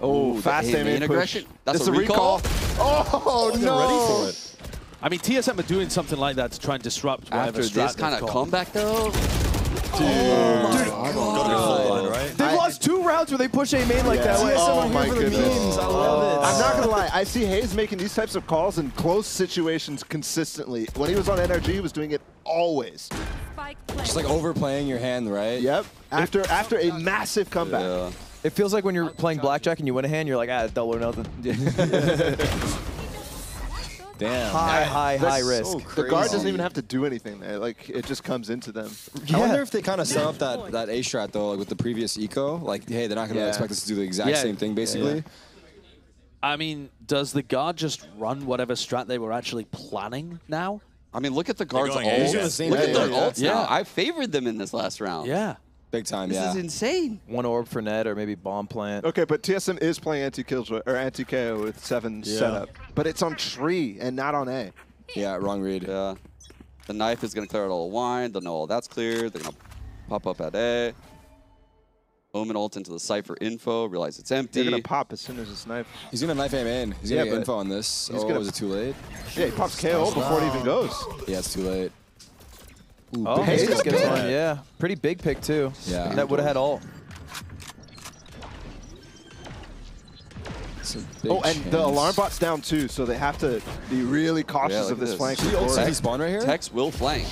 Speaker 7: Oh, fast
Speaker 8: Hey,
Speaker 7: aim
Speaker 8: main
Speaker 7: in push.
Speaker 8: aggression? That's
Speaker 7: It's
Speaker 8: a recall?
Speaker 7: Oh,
Speaker 2: They're
Speaker 7: no.
Speaker 2: ready for it.
Speaker 5: I mean, TSM are doing something like that to try and disrupt whatever
Speaker 8: After this
Speaker 5: strat
Speaker 8: kind
Speaker 5: they've
Speaker 8: of
Speaker 5: got.
Speaker 8: comeback, though.
Speaker 2: Gotta be full blind, right?
Speaker 1: They've lost 2 rounds where they push A main like that.
Speaker 7: Yeah.
Speaker 1: Way.
Speaker 7: Oh my goodness.
Speaker 1: I love it.
Speaker 7: I'm not gonna lie. I see Hayes making these types of calls in close situations consistently. When he was on NRG, he was doing it always.
Speaker 6: Spike
Speaker 3: Just
Speaker 6: planted.
Speaker 3: like overplaying your hand, right?
Speaker 7: Yep. After a massive comeback.
Speaker 8: Yeah.
Speaker 1: It feels like when you're playing blackjack and you win a hand, you're like, double or nothing.
Speaker 3: Damn.
Speaker 1: High risk.
Speaker 3: so
Speaker 7: The guard doesn't
Speaker 3: crazy.
Speaker 7: even have to do anything there. Like, it just comes into them.
Speaker 3: I wonder if they kind of set up that A strat though, like with the previous eco. Like, hey, they're not going to expect us to do the exact same thing, basically.
Speaker 5: I mean, does the guard just run whatever strat they were actually planning now?
Speaker 8: I mean, look at the guards'
Speaker 2: going
Speaker 8: ults.
Speaker 2: easy.
Speaker 3: the same
Speaker 8: Look at
Speaker 3: thing.
Speaker 8: their
Speaker 3: Yeah.
Speaker 8: ults now. I favored them in this last round.
Speaker 5: Yeah.
Speaker 3: Big time,
Speaker 8: This
Speaker 3: yeah.
Speaker 8: is insane.
Speaker 1: 1 orb for Ned or maybe bomb plant.
Speaker 7: Okay, but TSM is playing anti-killjoy or anti-KO with 7 setup, but it's on tree and not on A.
Speaker 3: Yeah, wrong read.
Speaker 8: Yeah. The knife is going to clear out all the wine. They'll know all that's cleared. They're going to pop up at A. Omen ult into the Cypher info. Realize it's empty.
Speaker 7: They're gonna pop as soon as it's knife.
Speaker 3: He's going to knife aim in. He's
Speaker 7: Yeah,
Speaker 3: going to get
Speaker 7: but
Speaker 3: info on this.
Speaker 7: he's gonna-
Speaker 3: Is it too late?
Speaker 7: Yeah, he pops KO before it even goes.
Speaker 3: Yeah, it's too late. Ooh,
Speaker 1: Oh,
Speaker 3: big
Speaker 1: Hayes
Speaker 3: pick.
Speaker 1: gets one. Yeah, pretty big pick too.
Speaker 3: Yeah.
Speaker 1: That would have had all.
Speaker 3: It's a big
Speaker 7: Oh, and
Speaker 3: chance.
Speaker 7: the alarm bot's down too, so they have to be really cautious
Speaker 8: look
Speaker 7: of
Speaker 8: at
Speaker 7: this
Speaker 8: this.
Speaker 7: flank.
Speaker 3: Did he ult
Speaker 7: before.
Speaker 3: CT spawn right here?
Speaker 8: Tex will flank.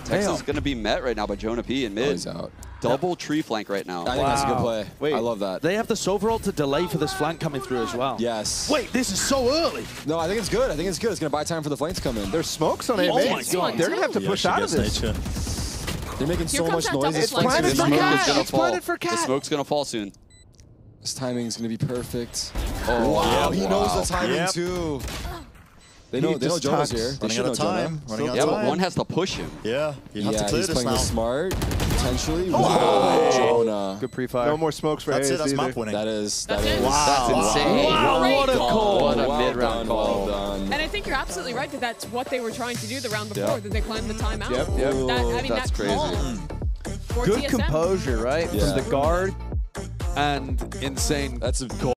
Speaker 8: Tex is going to be met right now by Jonah P in
Speaker 3: Oh,
Speaker 8: mid.
Speaker 3: he's out.
Speaker 8: Double tree flank right now.
Speaker 3: I think that's a good play.
Speaker 7: Wait.
Speaker 3: I love that.
Speaker 5: They have the Sova ult to delay for this flank coming through as well.
Speaker 3: Yes.
Speaker 5: Wait, this is so early.
Speaker 3: No, I think it's good. I think it's good. It's going to buy time for the flank to come in.
Speaker 7: There's smokes on A
Speaker 5: Oh
Speaker 7: main.
Speaker 5: my God.
Speaker 7: They're gonna have to
Speaker 2: He
Speaker 7: push
Speaker 2: actually
Speaker 7: out of
Speaker 2: gets
Speaker 7: this.
Speaker 2: nature.
Speaker 3: They're making
Speaker 4: Here
Speaker 3: so
Speaker 4: comes
Speaker 3: much
Speaker 4: that
Speaker 3: noise.
Speaker 4: double
Speaker 3: This
Speaker 4: flank.
Speaker 3: flank's
Speaker 7: It's
Speaker 3: gonna be
Speaker 7: planted
Speaker 3: huge.
Speaker 7: for
Speaker 8: Gonna
Speaker 7: It's
Speaker 8: fall.
Speaker 7: planted for
Speaker 8: The
Speaker 7: Cat.
Speaker 8: smoke's going to fall soon.
Speaker 3: This timing is going to be perfect.
Speaker 8: Oh,
Speaker 3: Wow, he knows the timing
Speaker 2: Yep.
Speaker 3: too. They
Speaker 7: He
Speaker 3: know
Speaker 7: just
Speaker 3: Jonah's
Speaker 7: talks.
Speaker 3: here. They
Speaker 2: Running
Speaker 3: should
Speaker 2: out
Speaker 3: know
Speaker 2: of
Speaker 3: Jonah.
Speaker 2: time. Running out
Speaker 8: Yeah,
Speaker 2: of
Speaker 8: but
Speaker 2: time.
Speaker 8: one has to push him.
Speaker 2: Yeah, you have
Speaker 3: Yeah,
Speaker 2: to clear
Speaker 3: he's
Speaker 2: this
Speaker 3: playing
Speaker 2: now.
Speaker 3: this smart, potentially. Wow, Jonah.
Speaker 1: Good pre-fire.
Speaker 7: No more smokes for
Speaker 2: That's
Speaker 7: Hayes
Speaker 2: it. That's
Speaker 7: either.
Speaker 2: map winning.
Speaker 3: That is.
Speaker 4: That's
Speaker 3: That
Speaker 4: it?
Speaker 3: is.
Speaker 8: That's insane.
Speaker 5: Wow, what a call.
Speaker 8: What a
Speaker 3: Well
Speaker 8: mid-round
Speaker 3: done,
Speaker 8: call.
Speaker 3: well done.
Speaker 4: And I think you're absolutely right that that's what they were trying to do the round before, that they climbed the timeout.
Speaker 7: Yep, yep.
Speaker 4: That, I mean,
Speaker 8: That's
Speaker 4: that
Speaker 8: crazy.
Speaker 4: call for
Speaker 1: Good
Speaker 4: TSM.
Speaker 1: composure, right?
Speaker 3: Yeah.
Speaker 1: From the guard.
Speaker 5: And insane
Speaker 3: That's a